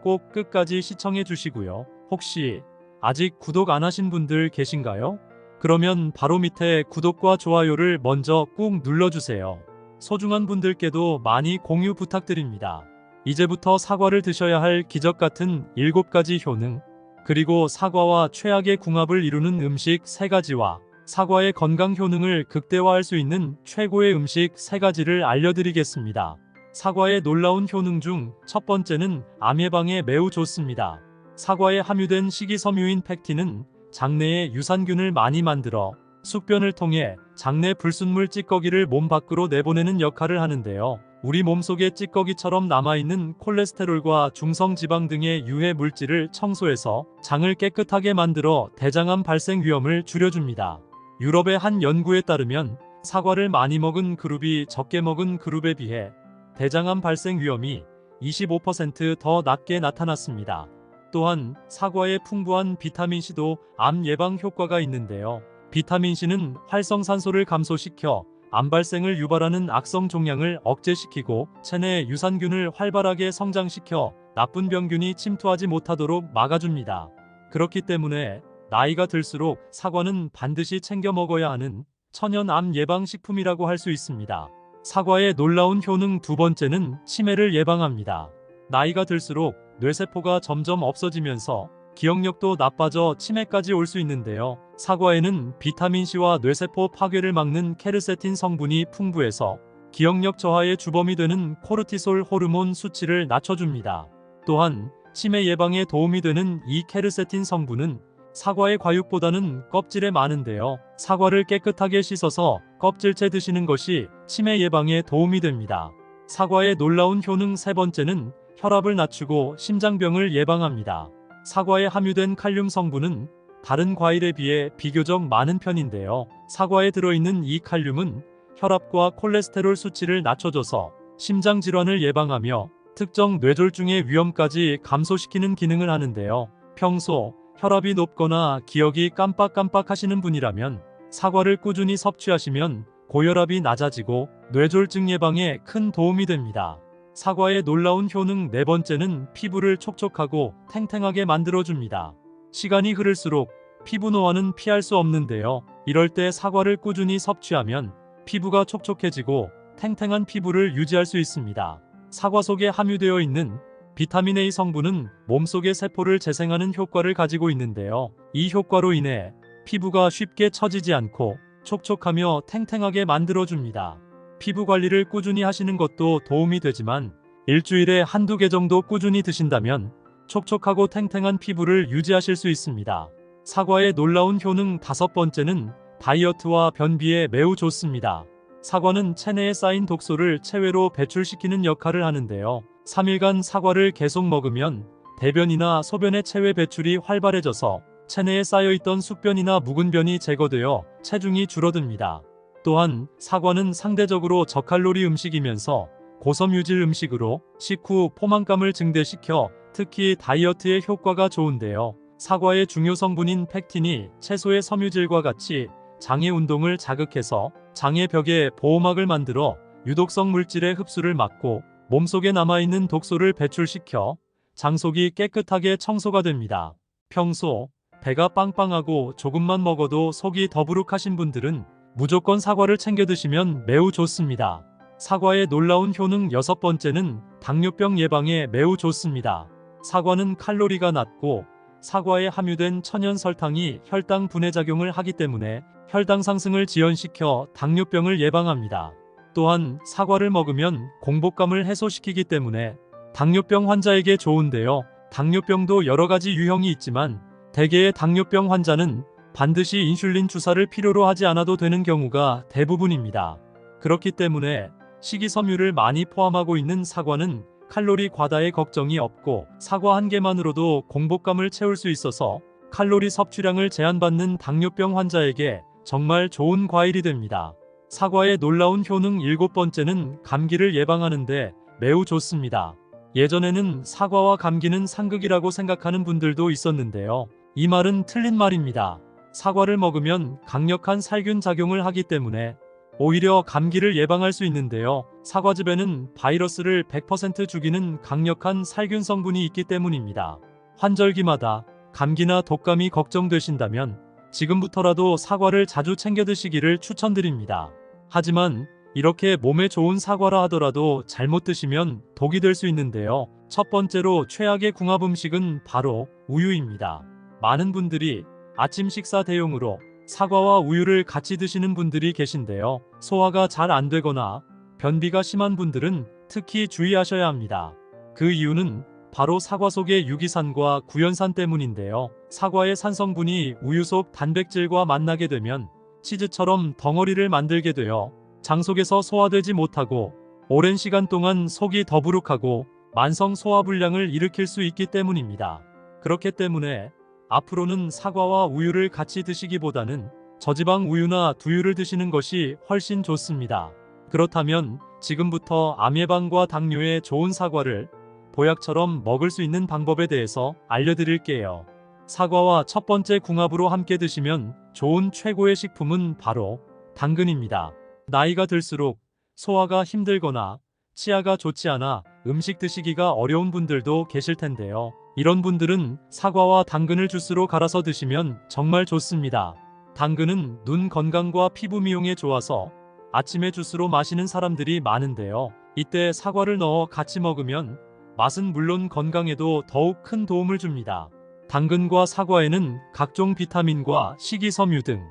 꼭 끝까지 시청해 주시고요. 혹시 아직 구독 안 하신 분들 계신가요? 그러면 바로 밑에 구독과 좋아요를 먼저 꾹 눌러주세요. 소중한 분들께도 많이 공유 부탁드립니다. 이제부터 사과를 드셔야 할 기적 같은 7가지 효능, 그리고 사과와 최악의 궁합을 이루는 음식 3가지와 사과의 건강 효능을 극대화할 수 있는 최고의 음식 3가지를 알려드리겠습니다. 사과의 놀라운 효능 중 첫 번째는 암 예방에 매우 좋습니다. 사과에 함유된 식이섬유인 펙틴은 장내에 유산균을 많이 만들어 숙변을 통해 장내 불순물 찌꺼기를 몸 밖으로 내보내는 역할을 하는데요. 우리 몸속에 찌꺼기처럼 남아있는 콜레스테롤과 중성지방 등의 유해 물질을 청소해서 장을 깨끗하게 만들어 대장암 발생 위험을 줄여줍니다. 유럽의 한 연구에 따르면 사과를 많이 먹은 그룹이 적게 먹은 그룹에 비해 대장암 발생 위험이 25% 더 낮게 나타났습니다. 또한 사과의 풍부한 비타민C도 암 예방 효과가 있는데요. 비타민C는 활성산소를 감소시켜 암 발생을 유발하는 악성 종양을 억제시키고 체내 유산균을 활발하게 성장시켜 나쁜 병균이 침투하지 못하도록 막아줍니다. 그렇기 때문에 나이가 들수록 사과는 반드시 챙겨 먹어야 하는 천연 암 예방 식품이라고 할 수 있습니다. 사과의 놀라운 효능 두 번째는 치매를 예방합니다. 나이가 들수록 뇌세포가 점점 없어지면서 기억력도 나빠져 치매까지 올 수 있는데요. 사과에는 비타민C와 뇌세포 파괴를 막는 케르세틴 성분이 풍부해서 기억력 저하의 주범이 되는 코르티솔 호르몬 수치를 낮춰줍니다. 또한 치매 예방에 도움이 되는 이 케르세틴 성분은 사과의 과육보다는 껍질에 많은데요. 사과를 깨끗하게 씻어서 껍질째 드시는 것이 치매 예방에 도움이 됩니다. 사과의 놀라운 효능 세 번째는 혈압을 낮추고 심장병을 예방합니다. 사과에 함유된 칼륨 성분은 다른 과일에 비해 비교적 많은 편인데요. 사과에 들어있는 이 칼륨은 혈압과 콜레스테롤 수치를 낮춰줘서 심장 질환을 예방하며 특정 뇌졸중의 위험까지 감소시키는 기능을 하는데요. 평소 혈압이 높거나 기억이 깜빡깜빡 하시는 분이라면 사과를 꾸준히 섭취하시면 고혈압이 낮아지고 뇌졸중 예방에 큰 도움이 됩니다. 사과의 놀라운 효능 네 번째는 피부를 촉촉하고 탱탱하게 만들어줍니다. 시간이 흐를수록 피부 노화는 피할 수 없는데요. 이럴 때 사과를 꾸준히 섭취하면 피부가 촉촉해지고 탱탱한 피부를 유지할 수 있습니다. 사과 속에 함유되어 있는 비타민 A 성분은 몸속의 세포를 재생하는 효과를 가지고 있는데요. 이 효과로 인해 피부가 쉽게 처지지 않고 촉촉하며 탱탱하게 만들어줍니다. 피부 관리를 꾸준히 하시는 것도 도움이 되지만 일주일에 한두 개 정도 꾸준히 드신다면 촉촉하고 탱탱한 피부를 유지하실 수 있습니다. 사과의 놀라운 효능 다섯 번째는 다이어트와 변비에 매우 좋습니다. 사과는 체내에 쌓인 독소를 체외로 배출시키는 역할을 하는데요. 3일간 사과를 계속 먹으면 대변이나 소변의 체외 배출이 활발해져서 체내에 쌓여있던 숙변이나 묵은 변이 제거되어 체중이 줄어듭니다. 또한 사과는 상대적으로 저칼로리 음식이면서 고섬 유질 음식으로 식후 포만감을 증대시켜 특히 다이어트에 효과가 좋은데요. 사과의 중요 성분인 팩틴이 채소의 섬유질과 같이 장의 운동을 자극해서 장의 벽에 보호막을 만들어 유독성 물질의 흡수를 막고 몸속에 남아있는 독소를 배출시켜 장 속이 깨끗하게 청소가 됩니다. 평소 배가 빵빵하고 조금만 먹어도 속이 더부룩하신 분들은 무조건 사과를 챙겨 드시면 매우 좋습니다. 사과의 놀라운 효능 여섯 번째는 당뇨병 예방에 매우 좋습니다. 사과는 칼로리가 낮고 사과에 함유된 천연 설탕이 혈당 분해 작용을 하기 때문에 혈당 상승을 지연시켜 당뇨병을 예방합니다. 또한 사과를 먹으면 공복감을 해소시키기 때문에 당뇨병 환자에게 좋은데요. 당뇨병도 여러 가지 유형이 있지만 대개의 당뇨병 환자는 반드시 인슐린 주사를 필요로 하지 않아도 되는 경우가 대부분입니다. 그렇기 때문에 식이섬유를 많이 포함하고 있는 사과는 칼로리 과다의 걱정이 없고 사과 한 개만으로도 공복감을 채울 수 있어서 칼로리 섭취량을 제한받는 당뇨병 환자에게 정말 좋은 과일이 됩니다. 사과의 놀라운 효능 일곱 번째는 감기를 예방하는데 매우 좋습니다. 예전에는 사과와 감기는 상극이라고 생각하는 분들도 있었는데요. 이 말은 틀린 말입니다. 사과를 먹으면 강력한 살균 작용을 하기 때문에 오히려 감기를 예방할 수 있는데요. 사과즙에는 바이러스를 100% 죽이는 강력한 살균 성분이 있기 때문입니다. 환절기마다 감기나 독감이 걱정되신다면 지금부터라도 사과를 자주 챙겨 드시기를 추천드립니다. 하지만 이렇게 몸에 좋은 사과라 하더라도 잘못 드시면 독이 될 수 있는데요. 첫 번째로 최악의 궁합 음식은 바로 우유입니다. 많은 분들이 아침 식사 대용으로 사과와 우유를 같이 드시는 분들이 계신데요. 소화가 잘 안 되거나 변비가 심한 분들은 특히 주의하셔야 합니다. 그 이유는 바로 사과 속의 유기산과 구연산 때문인데요. 사과의 산성분이 우유 속 단백질과 만나게 되면 치즈처럼 덩어리를 만들게 되어 장 속에서 소화되지 못하고 오랜 시간 동안 속이 더부룩하고 만성 소화불량을 일으킬 수 있기 때문입니다. 그렇기 때문에 앞으로는 사과와 우유를 같이 드시기보다는 저지방 우유나 두유를 드시는 것이 훨씬 좋습니다. 그렇다면 지금부터 암 예방과 당뇨에 좋은 사과를 보약처럼 먹을 수 있는 방법에 대해서 알려드릴게요. 사과와 첫 번째 궁합으로 함께 드시면 좋은 최고의 식품은 바로 당근입니다. 나이가 들수록 소화가 힘들거나 치아가 좋지 않아 음식 드시기가 어려운 분들도 계실 텐데요. 이런 분들은 사과와 당근을 주스로 갈아서 드시면 정말 좋습니다. 당근은 눈 건강과 피부 미용에 좋아서 아침에 주스로 마시는 사람들이 많은데요. 이때 사과를 넣어 같이 먹으면 맛은 물론 건강에도 더욱 큰 도움을 줍니다. 당근과 사과에는 각종 비타민과 식이섬유 등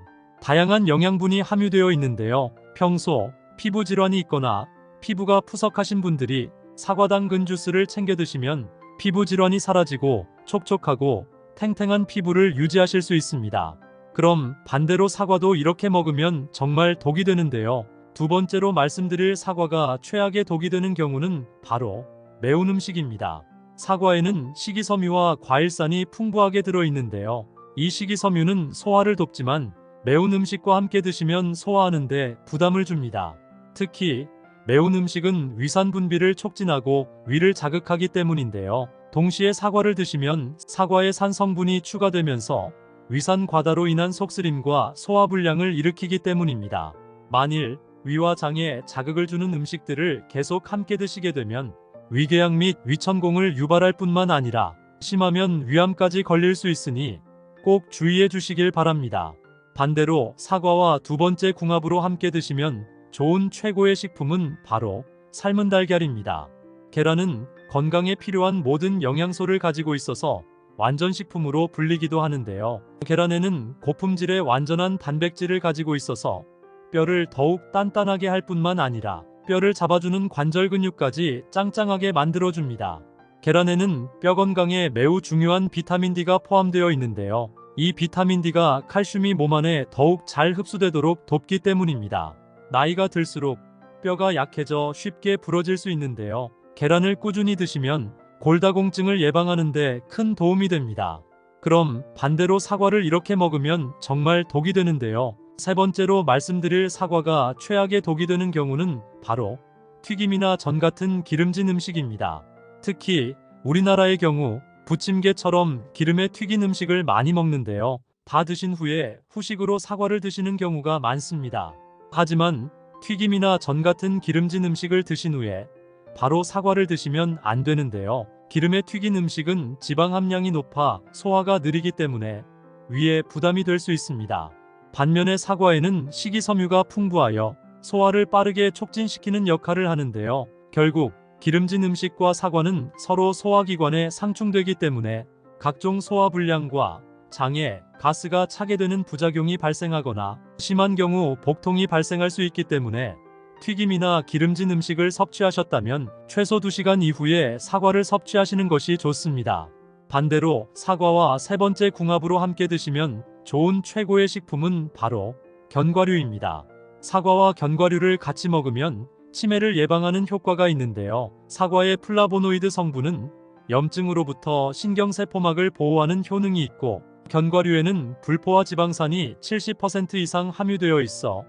다양한 영양분이 함유되어 있는데요. 평소 피부 질환이 있거나 피부가 푸석하신 분들이 사과 당근 주스를 챙겨 드시면 피부 질환이 사라지고 촉촉하고 탱탱한 피부를 유지하실 수 있습니다. 그럼 반대로 사과도 이렇게 먹으면 정말 독이 되는데요. 두 번째로 말씀드릴 사과가 최악의 독이 되는 경우는 바로 매운 음식입니다. 사과에는 식이섬유와 과일산이 풍부하게 들어있는데요. 이 식이섬유는 소화를 돕지만 매운 음식과 함께 드시면 소화하는데 부담을 줍니다. 특히 매운 음식은 위산 분비를 촉진하고 위를 자극하기 때문인데요. 동시에 사과를 드시면 사과의 산 성분이 추가되면서 위산 과다로 인한 속쓰림과 소화불량을 일으키기 때문입니다. 만일 위와 장에 자극을 주는 음식들을 계속 함께 드시게 되면 위궤양 및 위천공을 유발할 뿐만 아니라 심하면 위암까지 걸릴 수 있으니 꼭 주의해 주시길 바랍니다. 반대로 사과와 두 번째 궁합으로 함께 드시면 좋은 최고의 식품은 바로 삶은 달걀입니다. 계란은 건강에 필요한 모든 영양소를 가지고 있어서 완전식품으로 불리기도 하는데요. 계란에는 고품질의 완전한 단백질을 가지고 있어서 뼈를 더욱 단단하게 할 뿐만 아니라 뼈를 잡아주는 관절 근육까지 짱짱하게 만들어줍니다. 계란에는 뼈 건강에 매우 중요한 비타민 D가 포함되어 있는데요. 이 비타민 D가 칼슘이 몸 안에 더욱 잘 흡수되도록 돕기 때문입니다. 나이가 들수록 뼈가 약해져 쉽게 부러질 수 있는데요. 계란을 꾸준히 드시면 골다공증을 예방하는 데 큰 도움이 됩니다. 그럼 반대로 사과를 이렇게 먹으면 정말 독이 되는데요. 세 번째로 말씀드릴 사과가 최악의 독이 되는 경우는 바로 튀김이나 전 같은 기름진 음식입니다. 특히 우리나라의 경우 부침개처럼 기름에 튀긴 음식을 많이 먹는데요. 다 드신 후에 후식으로 사과를 드시는 경우가 많습니다. 하지만 튀김이나 전 같은 기름진 음식을 드신 후에 바로 사과를 드시면 안 되는데요. 기름에 튀긴 음식은 지방 함량이 높아 소화가 느리기 때문에 위에 부담이 될 수 있습니다. 반면에 사과에는 식이섬유가 풍부하여 소화를 빠르게 촉진시키는 역할을 하는데요. 결국 기름진 음식과 사과는 서로 소화기관에 상충되기 때문에 각종 소화불량과 장에 가스가 차게 되는 부작용이 발생하거나 심한 경우 복통이 발생할 수 있기 때문에 튀김이나 기름진 음식을 섭취하셨다면 최소 2시간 이후에 사과를 섭취하시는 것이 좋습니다. 반대로 사과와 세 번째 궁합으로 함께 드시면 좋은 최고의 식품은 바로 견과류입니다. 사과와 견과류를 같이 먹으면 치매를 예방하는 효과가 있는데요. 사과의 플라보노이드 성분은 염증으로부터 신경세포막을 보호하는 효능이 있고 견과류에는 불포화 지방산이 70% 이상 함유되어 있어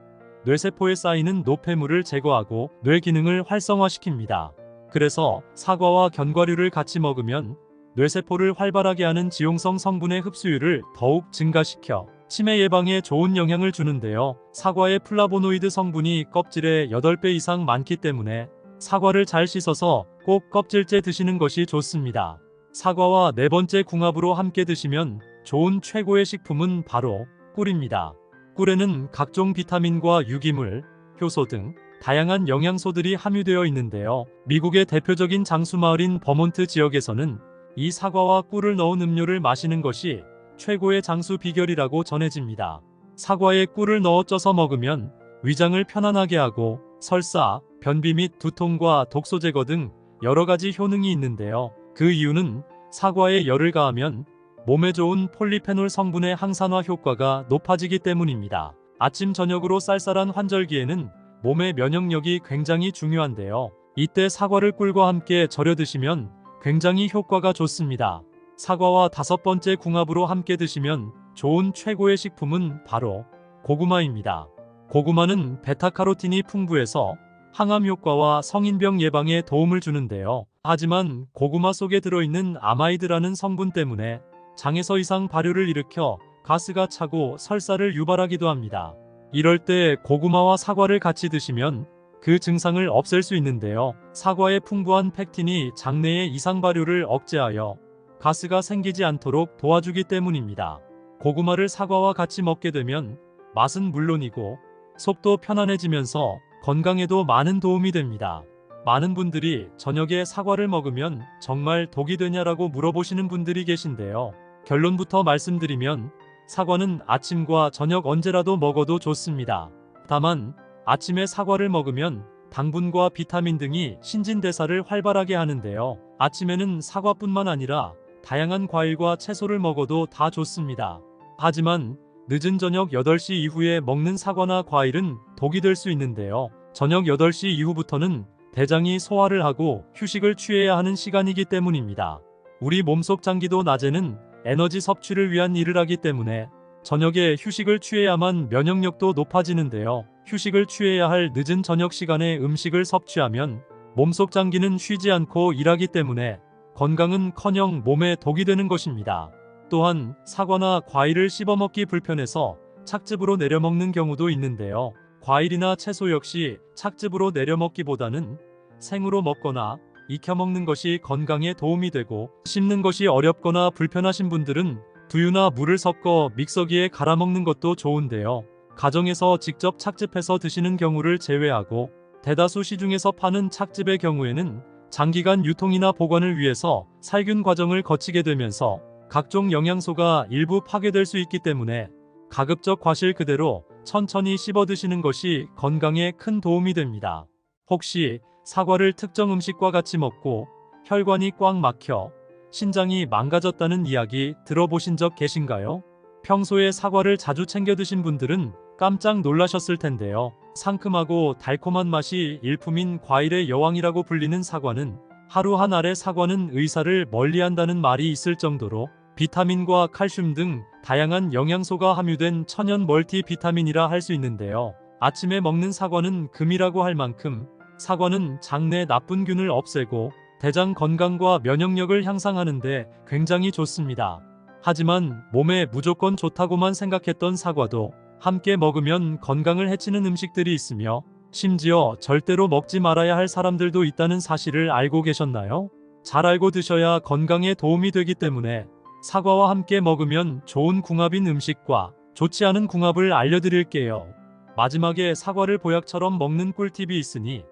뇌세포에 쌓이는 노폐물을 제거하고 뇌 기능을 활성화시킵니다. 그래서 사과와 견과류를 같이 먹으면 뇌세포를 활발하게 하는 지용성 성분의 흡수율을 더욱 증가시켜 치매 예방에 좋은 영향을 주는데요. 사과의 플라보노이드 성분이 껍질의 8배 이상 많기 때문에 사과를 잘 씻어서 꼭 껍질째 드시는 것이 좋습니다. 사과와 네 번째 궁합으로 함께 드시면 좋은 최고의 식품은 바로 꿀입니다. 꿀에는 각종 비타민과 유기물, 효소 등 다양한 영양소들이 함유되어 있는데요. 미국의 대표적인 장수마을인 버몬트 지역에서는 이 사과와 꿀을 넣은 음료를 마시는 것이 최고의 장수 비결이라고 전해집니다. 사과에 꿀을 넣어 쪄서 먹으면 위장을 편안하게 하고 설사, 변비 및 두통과 독소 제거 등 여러 가지 효능이 있는데요. 그 이유는 사과에 열을 가하면 몸에 좋은 폴리페놀 성분의 항산화 효과가 높아지기 때문입니다. 아침 저녁으로 쌀쌀한 환절기에는 몸의 면역력이 굉장히 중요한데요. 이때 사과를 꿀과 함께 절여 드시면 굉장히 효과가 좋습니다. 사과와 다섯 번째 궁합으로 함께 드시면 좋은 최고의 식품은 바로 고구마입니다. 고구마는 베타카로틴이 풍부해서 항암 효과와 성인병 예방에 도움을 주는데요. 하지만 고구마 속에 들어있는 아마이드라는 성분 때문에 장에서 이상 발효를 일으켜 가스가 차고 설사를 유발하기도 합니다. 이럴 때 고구마와 사과를 같이 드시면 그 증상을 없앨 수 있는데요. 사과의 풍부한 펙틴이 장내의 이상 발효를 억제하여 가스가 생기지 않도록 도와주기 때문입니다. 고구마를 사과와 같이 먹게 되면 맛은 물론이고 속도 편안해지면서 건강에도 많은 도움이 됩니다. 많은 분들이 저녁에 사과를 먹으면 정말 독이 되냐라고 물어보시는 분들이 계신데요. 결론부터 말씀드리면 사과는 아침과 저녁 언제라도 먹어도 좋습니다. 다만 아침에 사과를 먹으면 당분과 비타민 등이 신진대사를 활발하게 하는데요. 아침에는 사과뿐만 아니라 다양한 과일과 채소를 먹어도 다 좋습니다. 하지만 늦은 저녁 8시 이후에 먹는 사과나 과일은 독이 될 수 있는데요. 저녁 8시 이후부터는 대장이 소화를 하고 휴식을 취해야 하는 시간이기 때문입니다. 우리 몸속 장기도 낮에는 에너지 섭취를 위한 일을 하기 때문에 저녁에 휴식을 취해야만 면역력도 높아지는데요. 휴식을 취해야 할 늦은 저녁 시간에 음식을 섭취하면 몸속 장기는 쉬지 않고 일하기 때문에 건강은커녕 몸에 독이 되는 것입니다. 또한 사과나 과일을 씹어먹기 불편해서 착즙으로 내려먹는 경우도 있는데요. 과일이나 채소 역시 착즙으로 내려먹기보다는 생으로 먹거나 익혀 먹는 것이 건강에 도움이 되고, 씹는 것이 어렵거나 불편하신 분들은 두유나 물을 섞어 믹서기에 갈아 먹는 것도 좋은데요. 가정에서 직접 착즙해서 드시는 경우를 제외하고 대다수 시중에서 파는 착즙의 경우에는 장기간 유통이나 보관을 위해서 살균 과정을 거치게 되면서 각종 영양소가 일부 파괴될 수 있기 때문에 가급적 과실 그대로 천천히 씹어 드시는 것이 건강에 큰 도움이 됩니다. 혹시 사과를 특정 음식과 같이 먹고 혈관이 꽉 막혀 신장이 망가졌다는 이야기 들어보신 적 계신가요? 평소에 사과를 자주 챙겨 드신 분들은 깜짝 놀라셨을 텐데요. 상큼하고 달콤한 맛이 일품인 과일의 여왕이라고 불리는 사과는, 하루 한 알의 사과는 의사를 멀리한다는 말이 있을 정도로 비타민과 칼슘 등 다양한 영양소가 함유된 천연 멀티비타민이라 할 수 있는데요. 아침에 먹는 사과는 금이라고 할 만큼 사과는 장내 나쁜 균을 없애고 대장 건강과 면역력을 향상하는 데 굉장히 좋습니다. 하지만 몸에 무조건 좋다고만 생각했던 사과도 함께 먹으면 건강을 해치는 음식들이 있으며, 심지어 절대로 먹지 말아야 할 사람들도 있다는 사실을 알고 계셨나요? 잘 알고 드셔야 건강에 도움이 되기 때문에 사과와 함께 먹으면 좋은 궁합인 음식과 좋지 않은 궁합을 알려드릴게요. 마지막에 사과를 보약처럼 먹는 꿀팁이 있으니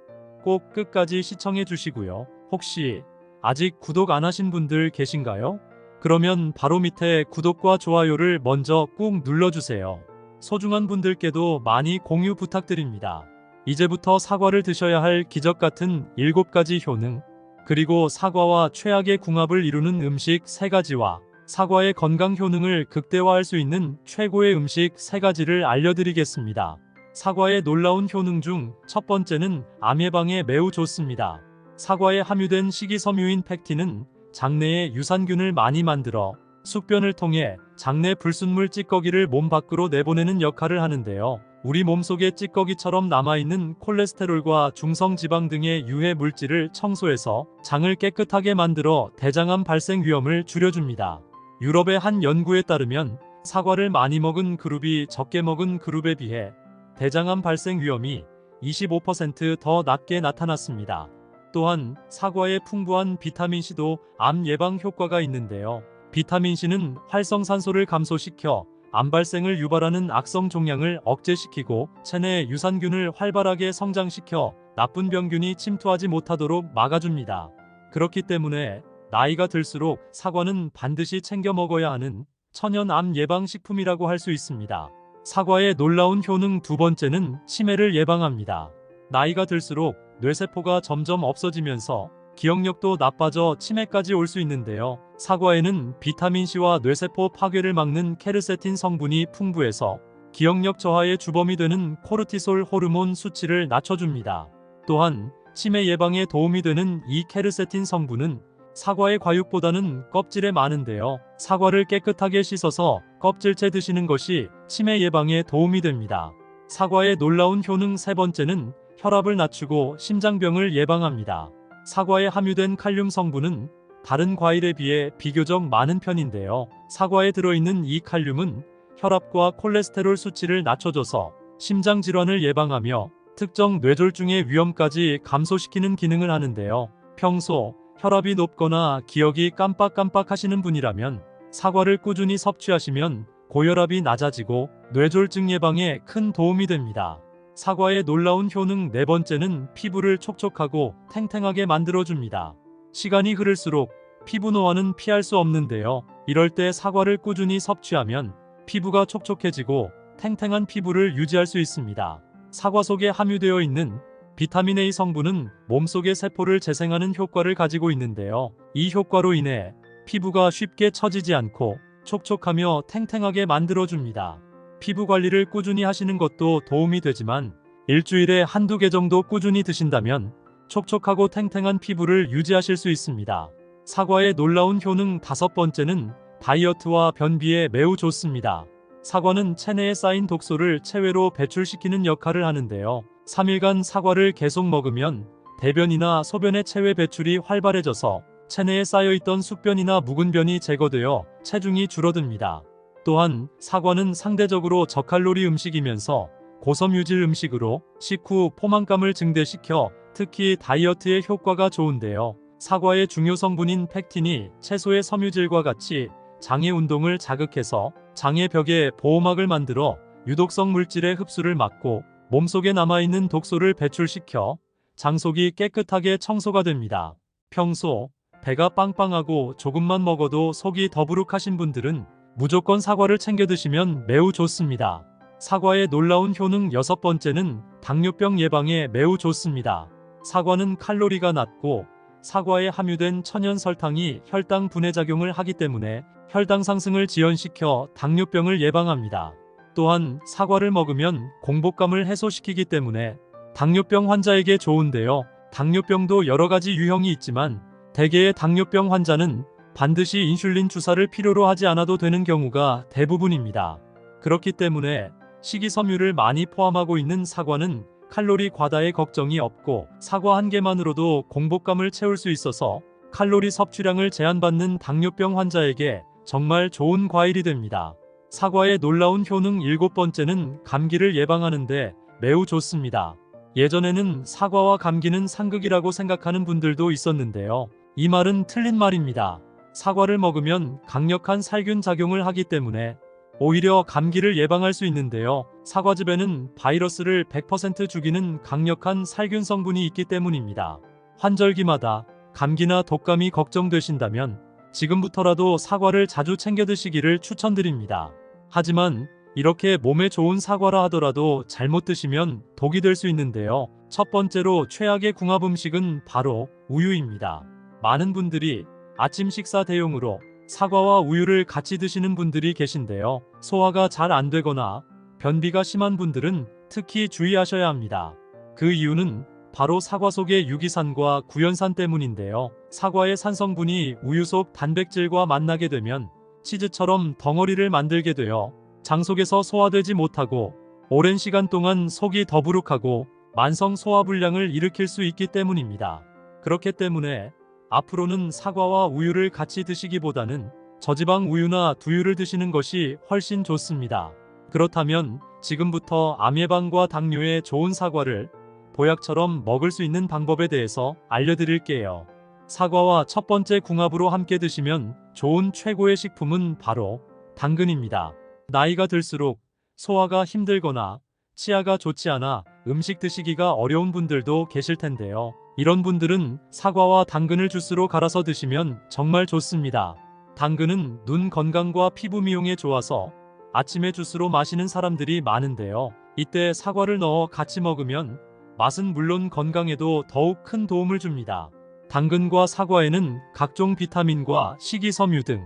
꼭 끝까지 시청해 주시고요. 혹시 아직 구독 안 하신 분들 계신가요? 그러면 바로 밑에 구독과 좋아요를 먼저 꾹 눌러주세요. 소중한 분들께도 많이 공유 부탁드립니다. 이제부터 사과를 드셔야 할 기적 같은 7가지 효능, 그리고 사과와 최악의 궁합을 이루는 음식 3가지와 사과의 건강 효능을 극대화할 수 있는 최고의 음식 3가지를 알려드리겠습니다. 사과의 놀라운 효능 중 첫 번째는 암 예방에 매우 좋습니다. 사과에 함유된 식이섬유인 펙틴은 장내에 유산균을 많이 만들어 숙변을 통해 장내 불순물 찌꺼기를 몸 밖으로 내보내는 역할을 하는데요. 우리 몸속에 찌꺼기처럼 남아있는 콜레스테롤과 중성지방 등의 유해 물질을 청소해서 장을 깨끗하게 만들어 대장암 발생 위험을 줄여줍니다. 유럽의 한 연구에 따르면 사과를 많이 먹은 그룹이 적게 먹은 그룹에 비해 대장암 발생 위험이 25% 더 낮게 나타났습니다. 또한 사과에 풍부한 비타민C도 암 예방 효과가 있는데요. 비타민C는 활성산소를 감소시켜 암 발생을 유발하는 악성 종양을 억제시키고 체내 유산균을 활발하게 성장시켜 나쁜 병균이 침투하지 못하도록 막아줍니다. 그렇기 때문에 나이가 들수록 사과는 반드시 챙겨 먹어야 하는 천연 암 예방 식품이라고 할 수 있습니다. 사과의 놀라운 효능 두 번째는 치매를 예방합니다. 나이가 들수록 뇌세포가 점점 없어지면서 기억력도 나빠져 치매까지 올 수 있는데요. 사과에는 비타민C와 뇌세포 파괴를 막는 케르세틴 성분이 풍부해서 기억력 저하의 주범이 되는 코르티솔 호르몬 수치를 낮춰줍니다. 또한 치매 예방에 도움이 되는 이 케르세틴 성분은 사과의 과육보다는 껍질에 많은데요. 사과를 깨끗하게 씻어서 껍질째 드시는 것이 치매 예방에 도움이 됩니다. 사과의 놀라운 효능 세 번째는 혈압을 낮추고 심장병을 예방합니다. 사과에 함유된 칼륨 성분은 다른 과일에 비해 비교적 많은 편인데요. 사과에 들어있는 이 칼륨은 혈압과 콜레스테롤 수치를 낮춰줘서 심장 질환을 예방하며 특정 뇌졸중의 위험까지 감소시키는 기능을 하는데요. 평소 혈압이 높거나 기억이 깜빡깜빡 하시는 분이라면 사과를 꾸준히 섭취하시면 고혈압이 낮아지고 뇌졸중 예방에 큰 도움이 됩니다. 사과의 놀라운 효능 네 번째는 피부를 촉촉하고 탱탱하게 만들어줍니다. 시간이 흐를수록 피부 노화는 피할 수 없는데요. 이럴 때 사과를 꾸준히 섭취하면 피부가 촉촉해지고 탱탱한 피부를 유지할 수 있습니다. 사과 속에 함유되어 있는 비타민 A 성분은 몸속의 세포를 재생하는 효과를 가지고 있는데요. 이 효과로 인해 피부가 쉽게 처지지 않고 촉촉하며 탱탱하게 만들어줍니다. 피부 관리를 꾸준히 하시는 것도 도움이 되지만 일주일에 한두 개 정도 꾸준히 드신다면 촉촉하고 탱탱한 피부를 유지하실 수 있습니다. 사과의 놀라운 효능 다섯 번째는 다이어트와 변비에 매우 좋습니다. 사과는 체내에 쌓인 독소를 체외로 배출시키는 역할을 하는데요. 3일간 사과를 계속 먹으면 대변이나 소변의 체외 배출이 활발해져서 체내에 쌓여있던 숙변이나 묵은 변이 제거되어 체중이 줄어듭니다. 또한 사과는 상대적으로 저칼로리 음식이면서 고섬유질 음식으로 식후 포만감을 증대시켜 특히 다이어트에 효과가 좋은데요. 사과의 중요 성분인 팩틴이 채소의 섬유질과 같이 장의 운동을 자극해서 장의 벽에 보호막을 만들어 유독성 물질의 흡수를 막고 몸속에 남아있는 독소를 배출시켜 장 속이 깨끗하게 청소가 됩니다. 평소 배가 빵빵하고 조금만 먹어도 속이 더부룩하신 분들은 무조건 사과를 챙겨 드시면 매우 좋습니다. 사과의 놀라운 효능 여섯 번째는 당뇨병 예방에 매우 좋습니다. 사과는 칼로리가 낮고 사과에 함유된 천연 설탕이 혈당 분해 작용을 하기 때문에 혈당 상승을 지연시켜 당뇨병을 예방합니다. 또한 사과를 먹으면 공복감을 해소시키기 때문에 당뇨병 환자에게 좋은데요. 당뇨병도 여러 가지 유형이 있지만 대개의 당뇨병 환자는 반드시 인슐린 주사를 필요로 하지 않아도 되는 경우가 대부분입니다. 그렇기 때문에 식이섬유를 많이 포함하고 있는 사과는 칼로리 과다의 걱정이 없고 사과 한 개만으로도 공복감을 채울 수 있어서 칼로리 섭취량을 제한받는 당뇨병 환자에게 정말 좋은 과일이 됩니다. 사과의 놀라운 효능 일곱 번째는 감기를 예방하는데 매우 좋습니다. 예전에는 사과와 감기는 상극이라고 생각하는 분들도 있었는데요. 이 말은 틀린 말입니다. 사과를 먹으면 강력한 살균 작용을 하기 때문에 오히려 감기를 예방할 수 있는데요. 사과즙에는 바이러스를 100% 죽이는 강력한 살균 성분이 있기 때문입니다. 환절기마다 감기나 독감이 걱정되신다면 지금부터라도 사과를 자주 챙겨 드시기를 추천드립니다. 하지만 이렇게 몸에 좋은 사과라 하더라도 잘못 드시면 독이 될 수 있는데요. 첫 번째로 최악의 궁합 음식은 바로 우유입니다. 많은 분들이 아침 식사 대용으로 사과와 우유를 같이 드시는 분들이 계신데요. 소화가 잘 안 되거나 변비가 심한 분들은 특히 주의하셔야 합니다. 그 이유는 바로 사과 속의 유기산과 구연산 때문인데요. 사과의 산성분이 우유 속 단백질과 만나게 되면 치즈처럼 덩어리를 만들게 되어 장 속에서 소화되지 못하고 오랜 시간 동안 속이 더부룩하고 만성 소화불량을 일으킬 수 있기 때문입니다. 그렇기 때문에 앞으로는 사과와 우유를 같이 드시기보다는 저지방 우유나 두유를 드시는 것이 훨씬 좋습니다. 그렇다면 지금부터 암 예방과 당뇨에 좋은 사과를 보약처럼 먹을 수 있는 방법에 대해서 알려드릴게요. 사과와 첫 번째 궁합으로 함께 드시면 좋은 최고의 식품은 바로 당근입니다. 나이가 들수록 소화가 힘들거나 치아가 좋지 않아 음식 드시기가 어려운 분들도 계실 텐데요. 이런 분들은 사과와 당근을 주스로 갈아서 드시면 정말 좋습니다. 당근은 눈 건강과 피부 미용에 좋아서 아침에 주스로 마시는 사람들이 많은데요. 이때 사과를 넣어 같이 먹으면 맛은 물론 건강에도 더욱 큰 도움을 줍니다. 당근과 사과에는 각종 비타민과 식이섬유 등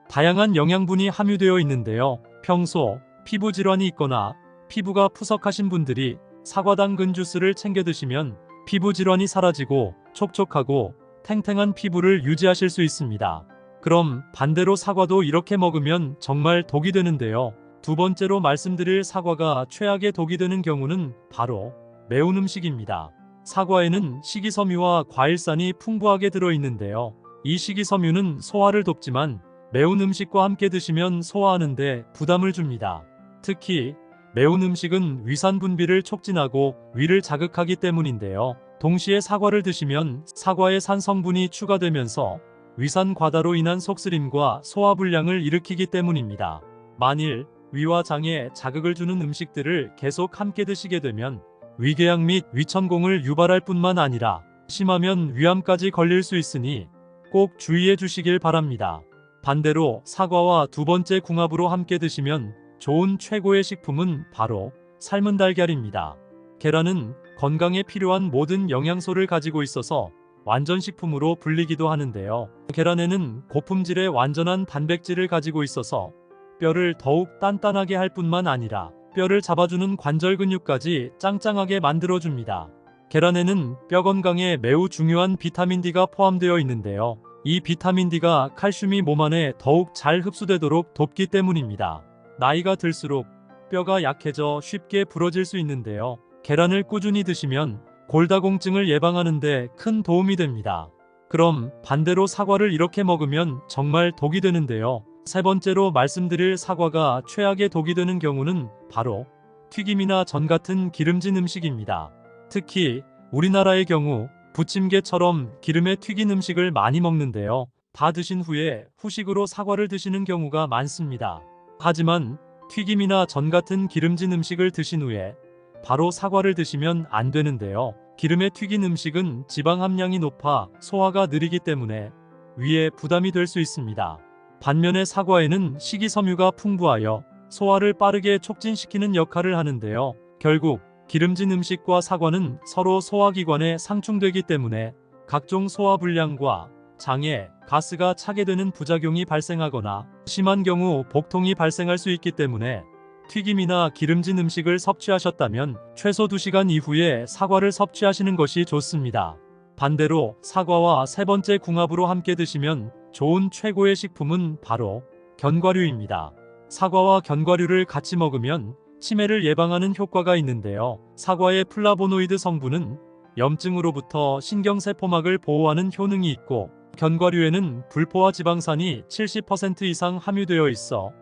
다양한 영양분이 함유되어 있는데요. 평소 피부 질환이 있거나 피부가 푸석하신 분들이 사과 당근 주스를 챙겨 드시면 피부 질환이 사라지고 촉촉하고 탱탱한 피부를 유지하실 수 있습니다. 그럼 반대로 사과도 이렇게 먹으면 정말 독이 되는데요. 두 번째로 말씀드릴 사과가 최악의 독이 되는 경우는 바로 매운 음식입니다. 사과에는 식이섬유와 과일산이 풍부하게 들어있는데요. 이 식이섬유는 소화를 돕지만 매운 음식과 함께 드시면 소화하는데 부담을 줍니다. 특히 매운 음식은 위산 분비를 촉진하고 위를 자극하기 때문인데요. 동시에 사과를 드시면 사과의 산 성분이 추가되면서 위산 과다로 인한 속쓰림과 소화불량을 일으키기 때문입니다. 만일 위와 장에 자극을 주는 음식들을 계속 함께 드시게 되면 위궤양 및 위천공을 유발할 뿐만 아니라 심하면 위암까지 걸릴 수 있으니 꼭 주의해 주시길 바랍니다. 반대로 사과와 두 번째 궁합으로 함께 드시면 좋은 최고의 식품은 바로 삶은 달걀입니다. 계란은 건강에 필요한 모든 영양소를 가지고 있어서 완전식품으로 불리기도 하는데요. 계란에는 고품질의 완전한 단백질을 가지고 있어서 뼈를 더욱 단단하게 할 뿐만 아니라 뼈를 잡아주는 관절 근육까지 짱짱하게 만들어줍니다. 계란에는 뼈 건강에 매우 중요한 비타민 D가 포함되어 있는데요. 이 비타민 D가 칼슘이 몸 안에 더욱 잘 흡수되도록 돕기 때문입니다. 나이가 들수록 뼈가 약해져 쉽게 부러질 수 있는데요. 계란을 꾸준히 드시면 골다공증을 예방하는 데 큰 도움이 됩니다. 그럼 반대로 사과를 이렇게 먹으면 정말 독이 되는데요. 세 번째로 말씀드릴 사과가 최악의 독이 되는 경우는 바로 튀김이나 전 같은 기름진 음식입니다. 특히 우리나라의 경우 부침개처럼 기름에 튀긴 음식을 많이 먹는데요. 다 드신 후에 후식으로 사과를 드시는 경우가 많습니다. 하지만 튀김이나 전 같은 기름진 음식을 드신 후에 바로 사과를 드시면 안 되는데요. 기름에 튀긴 음식은 지방 함량이 높아 소화가 느리기 때문에 위에 부담이 될 수 있습니다. 반면에 사과에는 식이섬유가 풍부하여 소화를 빠르게 촉진시키는 역할을 하는데요. 결국 기름진 음식과 사과는 서로 소화기관에 상충되기 때문에 각종 소화불량과 장에 가스가 차게 되는 부작용이 발생하거나 심한 경우 복통이 발생할 수 있기 때문에 튀김이나 기름진 음식을 섭취하셨다면 최소 2시간 이후에 사과를 섭취하시는 것이 좋습니다. 반대로 사과와 세 번째 궁합으로 함께 드시면 좋은 최고의 식품은 바로 견과류입니다. 사과와 견과류를 같이 먹으면 치매를 예방하는 효과가 있는데요. 사과의 플라보노이드 성분은 염증으로부터 신경세포막을 보호하는 효능이 있고 견과류에는 불포화 지방산이 70% 이상 함유되어 있어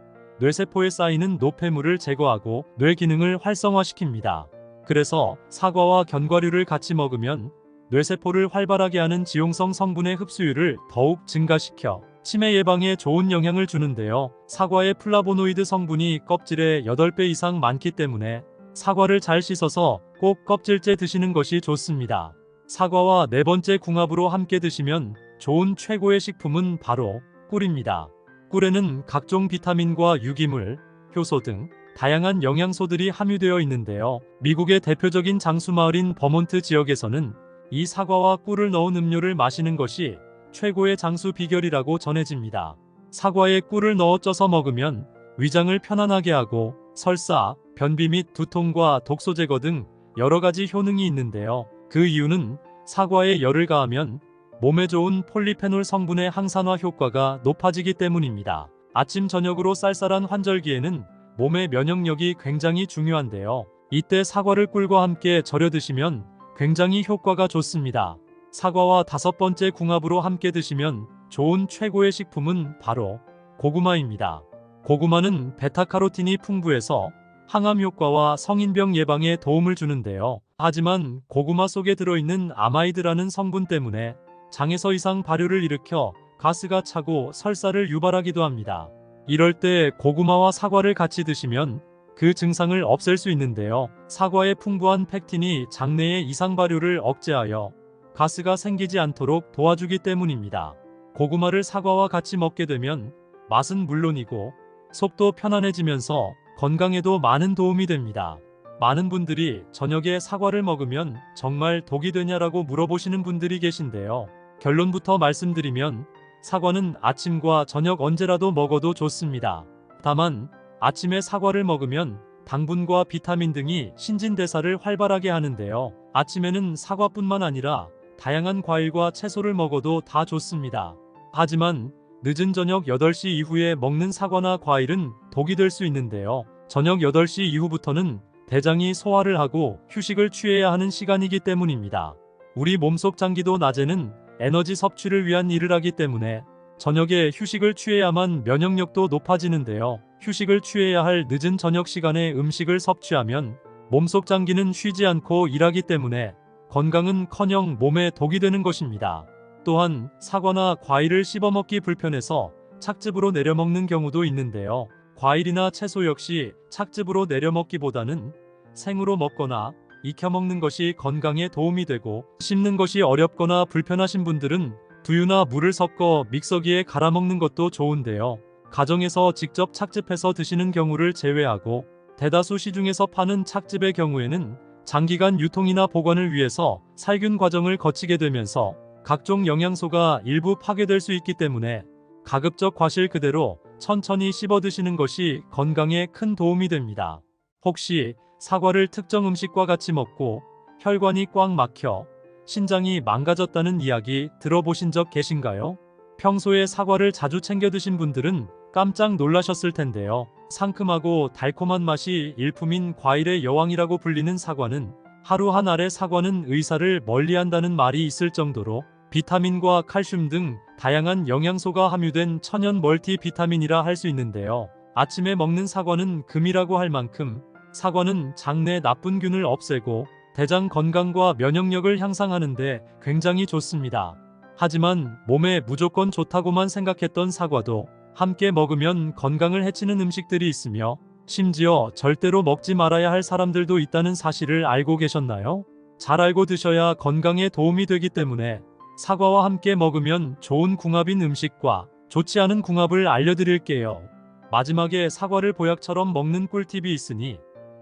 뇌세포에 쌓이는 노폐물을 제거하고 뇌 기능을 활성화시킵니다. 그래서 사과와 견과류를 같이 먹으면 뇌세포를 활발하게 하는 지용성 성분의 흡수율을 더욱 증가시켜 치매 예방에 좋은 영향을 주는데요. 사과의 플라보노이드 성분이 껍질의 8배 이상 많기 때문에 사과를 잘 씻어서 꼭 껍질째 드시는 것이 좋습니다. 사과와 네 번째 궁합으로 함께 드시면 좋은 최고의 식품은 바로 꿀입니다. 꿀에는 각종 비타민과 유기물, 효소 등 다양한 영양소들이 함유되어 있는데요. 미국의 대표적인 장수마을인 버몬트 지역에서는 이 사과와 꿀을 넣은 음료를 마시는 것이 최고의 장수 비결이라고 전해집니다. 사과에 꿀을 넣어 쪄서 먹으면 위장을 편안하게 하고 설사, 변비 및 두통과 독소 제거 등 여러 가지 효능이 있는데요. 그 이유는 사과에 열을 가하면 몸에 좋은 폴리페놀 성분의 항산화 효과가 높아지기 때문입니다. 아침 저녁으로 쌀쌀한 환절기에는 몸의 면역력이 굉장히 중요한데요. 이때 사과를 꿀과 함께 절여 드시면 굉장히 효과가 좋습니다. 사과와 다섯 번째 궁합으로 함께 드시면 좋은 최고의 식품은 바로 고구마입니다. 고구마는 베타카로틴이 풍부해서 항암 효과와 성인병 예방에 도움을 주는데요. 하지만 고구마 속에 들어있는 아마이드라는 성분 때문에 장에서 이상 발효를 일으켜 가스가 차고 설사를 유발하기도 합니다. 이럴 때 고구마와 사과를 같이 드시면 그 증상을 없앨 수 있는데요. 사과의 풍부한 팩틴이 장내의 이상 발효를 억제하여 가스가 생기지 않도록 도와주기 때문입니다. 고구마를 사과와 같이 먹게 되면 맛은 물론이고 속도 편안해지면서 건강에도 많은 도움이 됩니다. 많은 분들이 저녁에 사과를 먹으면 정말 독이 되냐라고 물어보시는 분들이 계신데요. 결론부터 말씀드리면 사과는 아침과 저녁 언제라도 먹어도 좋습니다. 다만 아침에 사과를 먹으면 당분과 비타민 등이 신진대사를 활발하게 하는데요. 아침에는 사과뿐만 아니라 다양한 과일과 채소를 먹어도 다 좋습니다. 하지만 늦은 저녁 8시 이후에 먹는 사과나 과일은 독이 될 수 있는데요. 저녁 8시 이후부터는 대장이 소화를 하고 휴식을 취해야 하는 시간이기 때문입니다. 우리 몸속 장기도 낮에는 에너지 섭취를 위한 일을 하기 때문에 저녁에 휴식을 취해야만 면역력도 높아지는데요. 휴식을 취해야 할 늦은 저녁 시간에 음식을 섭취하면 몸속 장기는 쉬지 않고 일하기 때문에 건강은커녕 몸에 독이 되는 것입니다. 또한 사과나 과일을 씹어먹기 불편해서 착즙으로 내려먹는 경우도 있는데요. 과일이나 채소 역시 착즙으로 내려먹기보다는 생으로 먹거나 익혀먹는 것이 건강에 도움이 되고, 씹는 것이 어렵거나 불편하신 분들은 두유나 물을 섞어 믹서기에 갈아 먹는 것도 좋은데요. 가정에서 직접 착즙해서 드시는 경우를 제외하고 대다수 시중에서 파는 착즙의 경우에는 장기간 유통이나 보관을 위해서 살균 과정을 거치게 되면서 각종 영양소가 일부 파괴될 수 있기 때문에 가급적 과실 그대로 천천히 씹어 드시는 것이 건강에 큰 도움이 됩니다. 혹시 사과를 특정 음식과 같이 먹고 혈관이 꽉 막혀 신장이 망가졌다는 이야기 들어보신 적 계신가요? 평소에 사과를 자주 챙겨 드신 분들은 깜짝 놀라셨을 텐데요. 상큼하고 달콤한 맛이 일품인 과일의 여왕이라고 불리는 사과는, 하루 한 알의 사과는 의사를 멀리한다는 말이 있을 정도로 비타민과 칼슘 등 다양한 영양소가 함유된 천연 멀티비타민이라 할 수 있는데요. 아침에 먹는 사과는 금이라고 할 만큼 사과는 장내 나쁜 균을 없애고 대장 건강과 면역력을 향상하는 데 굉장히 좋습니다. 하지만 몸에 무조건 좋다고만 생각했던 사과도 함께 먹으면 건강을 해치는 음식들이 있으며, 심지어 절대로 먹지 말아야 할 사람들도 있다는 사실을 알고 계셨나요? 잘 알고 드셔야 건강에 도움이 되기 때문에 사과와 함께 먹으면 좋은 궁합인 음식과 좋지 않은 궁합을 알려드릴게요. 마지막에 사과를 보약처럼 먹는 꿀팁이 있으니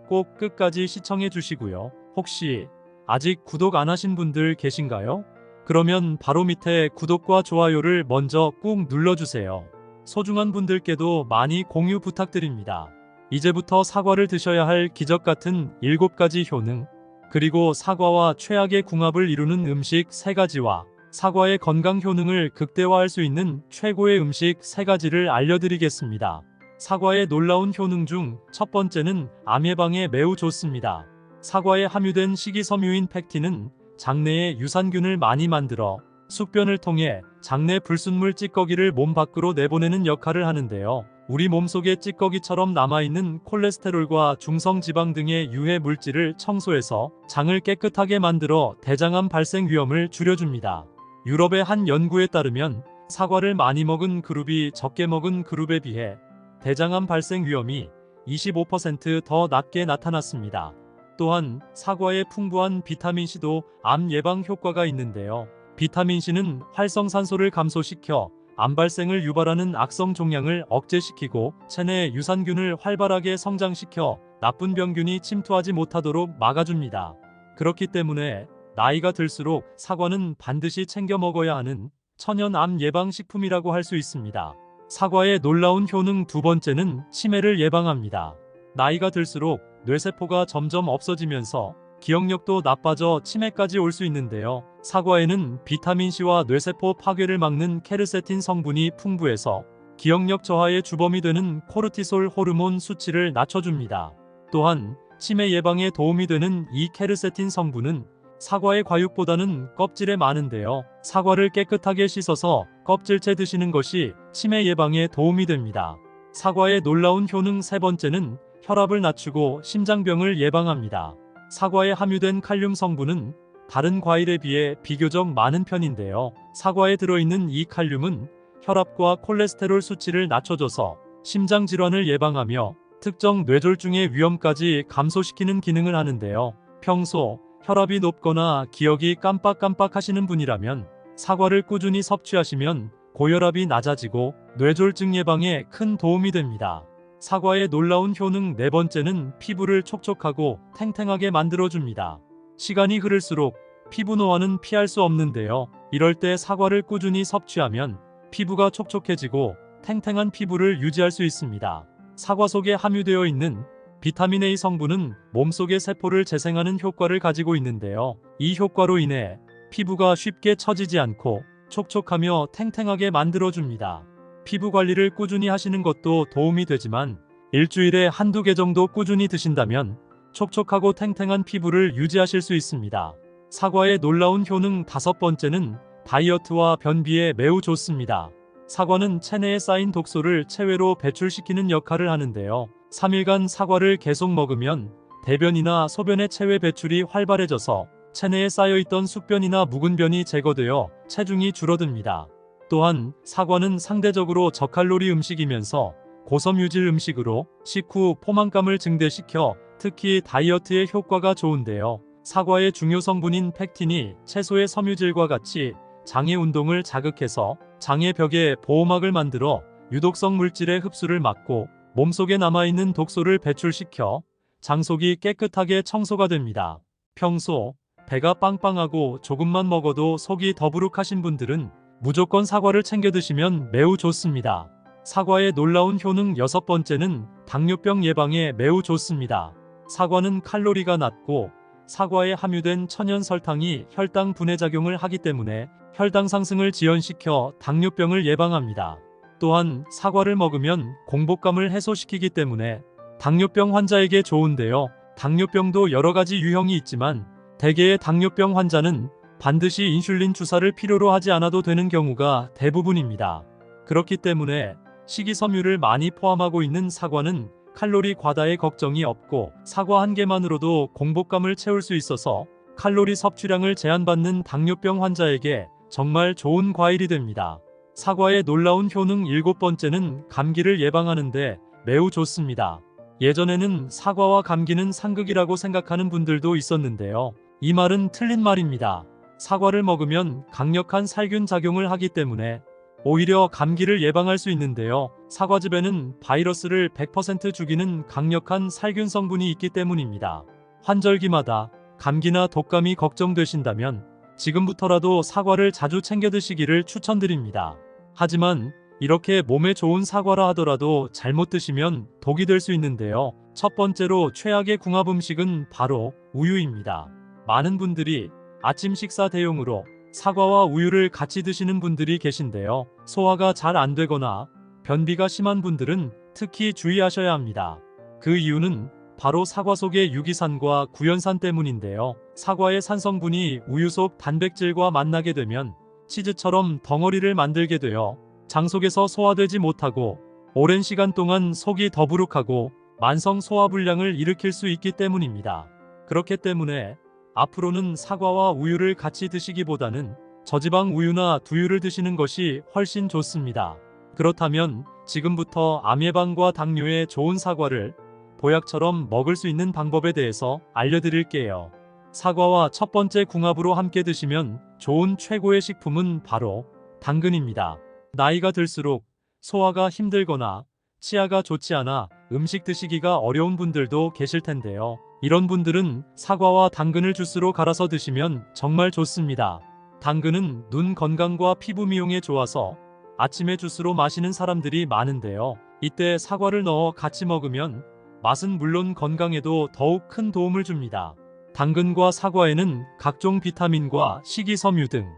꼭 끝까지 시청해 주시고요. 혹시 아직 구독 안 하신 분들 계신가요? 그러면 바로 밑에 구독과 좋아요를 먼저 꾹 눌러주세요. 소중한 분들께도 많이 공유 부탁드립니다. 이제부터 사과를 드셔야 할 기적 같은 7가지 효능, 그리고 사과와 최악의 궁합을 이루는 음식 3가지와 사과의 건강 효능을 극대화할 수 있는 최고의 음식 3가지를 알려드리겠습니다. 사과의 놀라운 효능 중 첫 번째는 암 예방에 매우 좋습니다. 사과에 함유된 식이섬유인 팩틴은 장내에 유산균을 많이 만들어 숙변을 통해 장내 불순물 찌꺼기를 몸 밖으로 내보내는 역할을 하는데요. 우리 몸속에 찌꺼기처럼 남아있는 콜레스테롤과 중성지방 등의 유해 물질을 청소해서 장을 깨끗하게 만들어 대장암 발생 위험을 줄여줍니다. 유럽의 한 연구에 따르면 사과를 많이 먹은 그룹이 적게 먹은 그룹에 비해 대장암 발생 위험이 25% 더 낮게 나타났습니다. 또한 사과에 풍부한 비타민C도 암 예방 효과가 있는데요. 비타민C는 활성산소를 감소시켜 암 발생을 유발하는 악성 종양을 억제시키고 체내 유산균을 활발하게 성장시켜 나쁜 병균이 침투하지 못하도록 막아줍니다. 그렇기 때문에 나이가 들수록 사과는 반드시 챙겨 먹어야 하는 천연 암 예방 식품이라고 할 수 있습니다. 사과의 놀라운 효능 두 번째는 치매를 예방합니다. 나이가 들수록 뇌세포가 점점 없어지면서 기억력도 나빠져 치매까지 올 수 있는데요. 사과에는 비타민C와 뇌세포 파괴를 막는 케르세틴 성분이 풍부해서 기억력 저하의 주범이 되는 코르티솔 호르몬 수치를 낮춰줍니다. 또한 치매 예방에 도움이 되는 이 케르세틴 성분은 사과의 과육보다는 껍질에 많은데요. 사과를 깨끗하게 씻어서 껍질째 드시는 것이 치매 예방에 도움이 됩니다. 사과의 놀라운 효능 세 번째는 혈압을 낮추고 심장병을 예방합니다. 사과에 함유된 칼륨 성분은 다른 과일에 비해 비교적 많은 편인데요. 사과에 들어있는 이 칼륨은 혈압과 콜레스테롤 수치를 낮춰줘서 심장 질환을 예방하며 특정 뇌졸중의 위험까지 감소시키는 기능을 하는데요. 평소 혈압이 높거나 기억이 깜빡깜빡 하시는 분이라면 사과를 꾸준히 섭취하시면 고혈압이 낮아지고 뇌졸중 예방에 큰 도움이 됩니다. 사과의 놀라운 효능 네 번째는 피부를 촉촉하고 탱탱하게 만들어줍니다. 시간이 흐를수록 피부 노화는 피할 수 없는데요. 이럴 때 사과를 꾸준히 섭취하면 피부가 촉촉해지고 탱탱한 피부를 유지할 수 있습니다. 사과 속에 함유되어 있는 비타민 A 성분은 몸속의 세포를 재생하는 효과를 가지고 있는데요. 이 효과로 인해 피부가 쉽게 처지지 않고 촉촉하며 탱탱하게 만들어줍니다. 피부 관리를 꾸준히 하시는 것도 도움이 되지만 일주일에 한두 개 정도 꾸준히 드신다면 촉촉하고 탱탱한 피부를 유지하실 수 있습니다. 사과의 놀라운 효능 5번째는 다이어트와 변비에 매우 좋습니다. 사과는 체내에 쌓인 독소를 체외로 배출시키는 역할을 하는데요. 3일간 사과를 계속 먹으면 대변이나 소변의 체외 배출이 활발해져서 체내에 쌓여있던 숙변이나 묵은 변이 제거되어 체중이 줄어듭니다. 또한 사과는 상대적으로 저칼로리 음식이면서 고섬유질 음식으로 식후 포만감을 증대시켜 특히 다이어트에 효과가 좋은데요. 사과의 중요 성분인 팩틴이 채소의 섬유질과 같이 장의 운동을 자극해서 장의 벽에 보호막을 만들어 유독성 물질의 흡수를 막고 몸속에 남아있는 독소를 배출시켜 장 속이 깨끗하게 청소가 됩니다. 평소 배가 빵빵하고 조금만 먹어도 속이 더부룩하신 분들은 무조건 사과를 챙겨 드시면 매우 좋습니다. 사과의 놀라운 효능 6번째는 당뇨병 예방에 매우 좋습니다. 사과는 칼로리가 낮고 사과에 함유된 천연 설탕이 혈당 분해 작용을 하기 때문에 혈당 상승을 지연시켜 당뇨병을 예방합니다. 또한 사과를 먹으면 공복감을 해소시키기 때문에 당뇨병 환자에게 좋은데요. 당뇨병도 여러 가지 유형이 있지만 대개의 당뇨병 환자는 반드시 인슐린 주사를 필요로 하지 않아도 되는 경우가 대부분입니다. 그렇기 때문에 식이섬유를 많이 포함하고 있는 사과는 칼로리 과다의 걱정이 없고 사과 한 개만으로도 공복감을 채울 수 있어서 칼로리 섭취량을 제한받는 당뇨병 환자에게 정말 좋은 과일이 됩니다. 사과의 놀라운 효능 7번째는 감기를 예방하는데 매우 좋습니다. 예전에는 사과와 감기는 상극이라고 생각하는 분들도 있었는데요. 이 말은 틀린 말입니다. 사과를 먹으면 강력한 살균 작용을 하기 때문에 오히려 감기를 예방할 수 있는데요. 사과즙에는 바이러스를 100% 죽이는 강력한 살균 성분이 있기 때문입니다. 환절기마다 감기나 독감이 걱정되신다면 지금부터라도 사과를 자주 챙겨 드시기를 추천드립니다. 하지만 이렇게 몸에 좋은 사과라 하더라도 잘못 드시면 독이 될 수 있는데요. 첫 번째로 최악의 궁합 음식은 바로 우유입니다. 많은 분들이 아침 식사 대용으로 사과와 우유를 같이 드시는 분들이 계신데요. 소화가 잘 안 되거나 변비가 심한 분들은 특히 주의하셔야 합니다. 그 이유는 바로 사과 속의 유기산과 구연산 때문인데요. 사과의 산성분이 우유 속 단백질과 만나게 되면 치즈처럼 덩어리를 만들게 되어 장 속에서 소화되지 못하고 오랜 시간 동안 속이 더부룩하고 만성 소화불량을 일으킬 수 있기 때문입니다. 그렇기 때문에 앞으로는 사과와 우유를 같이 드시기보다는 저지방 우유나 두유를 드시는 것이 훨씬 좋습니다. 그렇다면 지금부터 암 예방과 당뇨에 좋은 사과를 보약처럼 먹을 수 있는 방법에 대해서 알려드릴게요. 사과와 첫 번째 궁합으로 함께 드시면 좋은 최고의 식품은 바로 당근입니다. 나이가 들수록 소화가 힘들거나 치아가 좋지 않아 음식 드시기가 어려운 분들도 계실 텐데요. 이런 분들은 사과와 당근을 주스로 갈아서 드시면 정말 좋습니다. 당근은 눈 건강과 피부 미용에 좋아서 아침에 주스로 마시는 사람들이 많은데요. 이때 사과를 넣어 같이 먹으면 맛은 물론 건강에도 더욱 큰 도움을 줍니다. 당근과 사과에는 각종 비타민과 식이섬유 등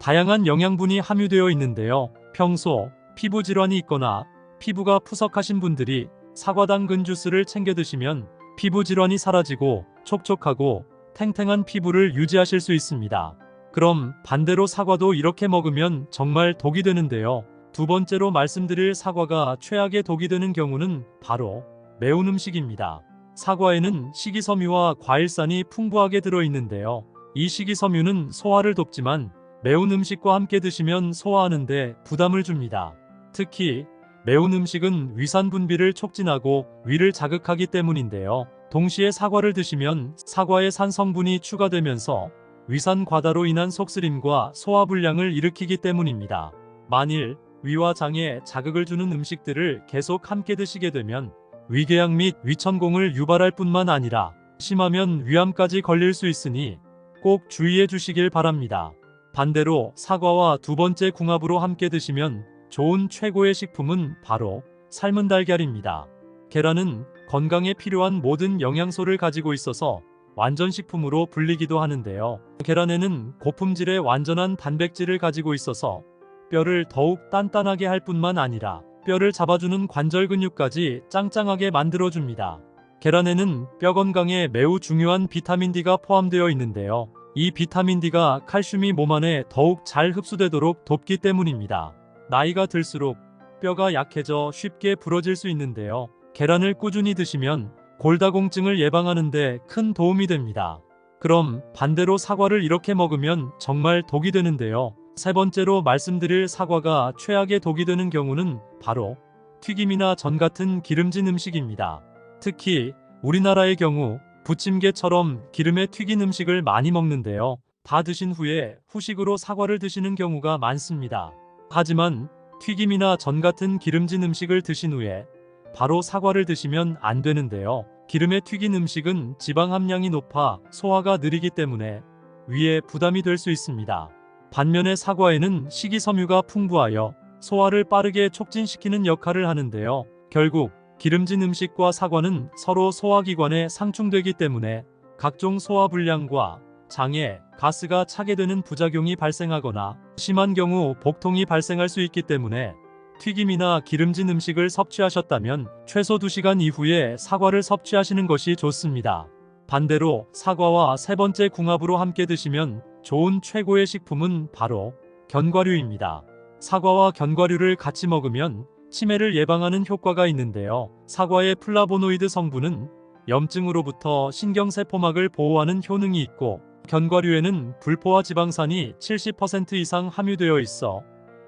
다양한 영양분이 함유되어 있는데요. 평소 피부 질환이 있거나 피부가 푸석하신 분들이 사과 당근 주스를 챙겨 드시면 피부 질환이 사라지고 촉촉하고 탱탱한 피부를 유지하실 수 있습니다. 그럼 반대로 사과도 이렇게 먹으면 정말 독이 되는데요. 두 번째로 말씀드릴 사과가 최악의 독이 되는 경우는 바로 매운 음식입니다. 사과에는 식이섬유와 과일산이 풍부하게 들어있는데요. 이 식이섬유는 소화를 돕지만 매운 음식과 함께 드시면 소화하는데 부담을 줍니다. 특히 매운 음식은 위산 분비를 촉진하고 위를 자극하기 때문인데요. 동시에 사과를 드시면 사과의 산 성분이 추가되면서 위산 과다로 인한 속쓰림과 소화불량을 일으키기 때문입니다. 만일 위와 장에 자극을 주는 음식들을 계속 함께 드시게 되면 위궤양 및 위천공을 유발할 뿐만 아니라 심하면 위암까지 걸릴 수 있으니 꼭 주의해 주시길 바랍니다. 반대로 사과와 두 번째 궁합으로 함께 드시면 좋은 최고의 식품은 바로 삶은 달걀입니다. 계란은 건강에 필요한 모든 영양소를 가지고 있어서 완전식품으로 불리기도 하는데요. 계란에는 고품질의 완전한 단백질을 가지고 있어서 뼈를 더욱 단단하게 할 뿐만 아니라 뼈를 잡아주는 관절 근육까지 짱짱하게 만들어줍니다. 계란에는 뼈 건강에 매우 중요한 비타민 D가 포함되어 있는데요. 이 비타민 D가 칼슘이 몸 안에 더욱 잘 흡수되도록 돕기 때문입니다. 나이가 들수록 뼈가 약해져 쉽게 부러질 수 있는데요. 계란을 꾸준히 드시면 골다공증을 예방하는 데 큰 도움이 됩니다. 그럼 반대로 사과를 이렇게 먹으면 정말 독이 되는데요. 세 번째로 말씀드릴 사과가 최악의 독이 되는 경우는 바로 튀김이나 전 같은 기름진 음식입니다. 특히 우리나라의 경우 부침개처럼 기름에 튀긴 음식을 많이 먹는데요. 다 드신 후에 후식으로 사과를 드시는 경우가 많습니다. 하지만 튀김이나 전 같은 기름진 음식을 드신 후에 바로 사과를 드시면 안 되는데요. 기름에 튀긴 음식은 지방 함량이 높아 소화가 느리기 때문에 위에 부담이 될 수 있습니다. 반면에 사과에는 식이섬유가 풍부하여 소화를 빠르게 촉진시키는 역할을 하는데요. 결국 기름진 음식과 사과는 서로 소화기관에 상충되기 때문에 각종 소화불량과 장에 가스가 차게 되는 부작용이 발생하거나 심한 경우 복통이 발생할 수 있기 때문에 튀김이나 기름진 음식을 섭취하셨다면 최소 2시간 이후에 사과를 섭취하시는 것이 좋습니다. 반대로 사과와 세 번째 궁합으로 함께 드시면 좋은 최고의 식품은 바로 견과류입니다. 사과와 견과류를 같이 먹으면 치매를 예방하는 효과가 있는데요. 사과의 플라보노이드 성분은 염증으로부터 신경세포막을 보호하는 효능이 있고 견과류에는 불포화 지방산이 70% 이상 함유되어 있어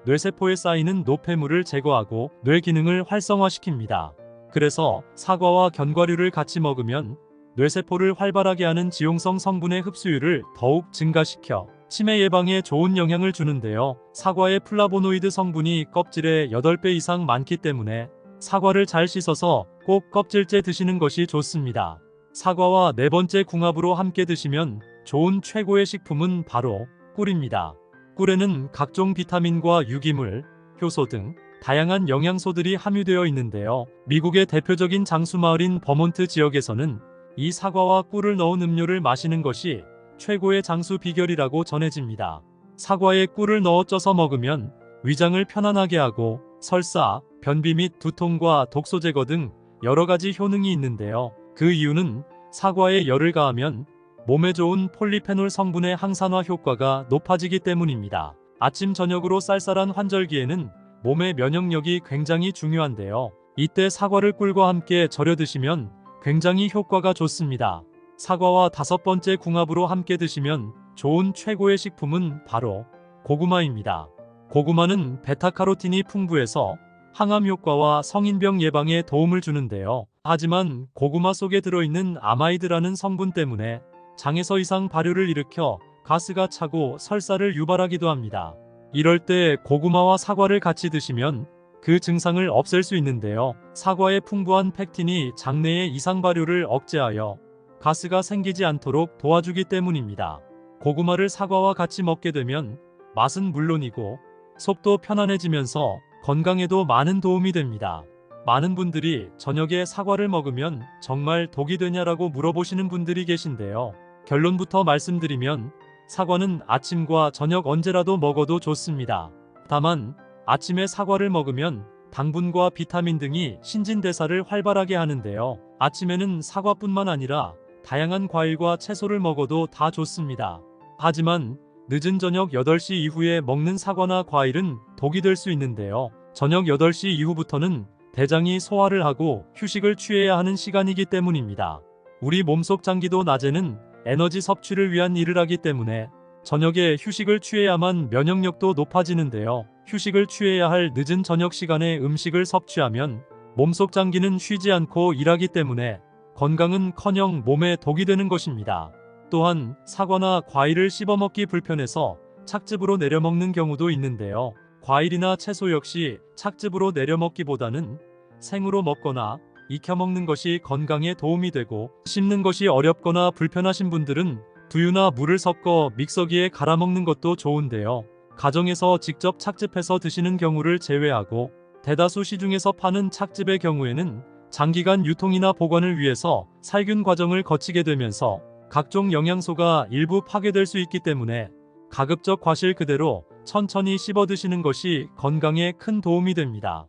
뇌세포에 쌓이는 노폐물을 제거하고 뇌 기능을 활성화시킵니다. 그래서 사과와 견과류를 같이 먹으면 뇌세포를 활발하게 하는 지용성 성분의 흡수율을 더욱 증가시켜 치매 예방에 좋은 영향을 주는데요. 사과의 플라보노이드 성분이 껍질의 8배 이상 많기 때문에 사과를 잘 씻어서 꼭 껍질째 드시는 것이 좋습니다. 사과와 네 번째 궁합으로 함께 드시면 좋은 최고의 식품은 바로 꿀입니다. 꿀에는 각종 비타민과 유기물, 효소 등 다양한 영양소들이 함유되어 있는데요. 미국의 대표적인 장수마을인 버몬트 지역에서는 이 사과와 꿀을 넣은 음료를 마시는 것이 최고의 장수 비결이라고 전해집니다. 사과에 꿀을 넣어 쪄서 먹으면 위장을 편안하게 하고 설사, 변비 및 두통과 독소 제거 등 여러 가지 효능이 있는데요. 그 이유는 사과에 열을 가하면 몸에 좋은 폴리페놀 성분의 항산화 효과가 높아지기 때문입니다. 아침 저녁으로 쌀쌀한 환절기에는 몸의 면역력이 굉장히 중요한데요. 이때 사과를 꿀과 함께 절여 드시면 굉장히 효과가 좋습니다. 사과와 다섯 번째 궁합으로 함께 드시면 좋은 최고의 식품은 바로 고구마입니다. 고구마는 베타카로틴이 풍부해서 항암 효과와 성인병 예방에 도움을 주는데요. 하지만 고구마 속에 들어있는 아마이드라는 성분 때문에 장에서 이상 발효를 일으켜 가스가 차고 설사를 유발하기도 합니다. 이럴 때 고구마와 사과를 같이 드시면 그 증상을 없앨 수 있는데요. 사과의 풍부한 펙틴이 장내의 이상 발효를 억제하여 가스가 생기지 않도록 도와주기 때문입니다. 고구마를 사과와 같이 먹게 되면 맛은 물론이고 속도 편안해지면서 건강에도 많은 도움이 됩니다. 많은 분들이 저녁에 사과를 먹으면 정말 독이 되냐라고 물어보시는 분들이 계신데요. 결론부터 말씀드리면 사과는 아침과 저녁 언제라도 먹어도 좋습니다. 다만 아침에 사과를 먹으면 당분과 비타민 등이 신진대사를 활발하게 하는데요. 아침에는 사과뿐만 아니라 다양한 과일과 채소를 먹어도 다 좋습니다. 하지만 늦은 저녁 8시 이후에 먹는 사과나 과일은 독이 될 수 있는데요. 저녁 8시 이후부터는 대장이 소화를 하고 휴식을 취해야 하는 시간이기 때문입니다. 우리 몸속 장기도 낮에는 에너지 섭취를 위한 일을 하기 때문에 저녁에 휴식을 취해야만 면역력도 높아지는데요. 휴식을 취해야 할 늦은 저녁 시간에 음식을 섭취하면 몸속 장기는 쉬지 않고 일하기 때문에 건강은커녕 몸에 독이 되는 것입니다. 또한 사과나 과일을 씹어먹기 불편해서 착즙으로 내려먹는 경우도 있는데요. 과일이나 채소 역시 착즙으로 내려먹기보다는 생으로 먹거나 익혀 먹는 것이 건강에 도움이 되고, 씹는 것이 어렵거나 불편하신 분들은 두유나 물을 섞어 믹서기에 갈아 먹는 것도 좋은데요. 가정에서 직접 착즙해서 드시는 경우를 제외하고 대다수 시중에서 파는 착즙의 경우에는 장기간 유통이나 보관을 위해서 살균 과정을 거치게 되면서 각종 영양소가 일부 파괴될 수 있기 때문에 가급적 과실 그대로 천천히 씹어 드시는 것이 건강에 큰 도움이 됩니다.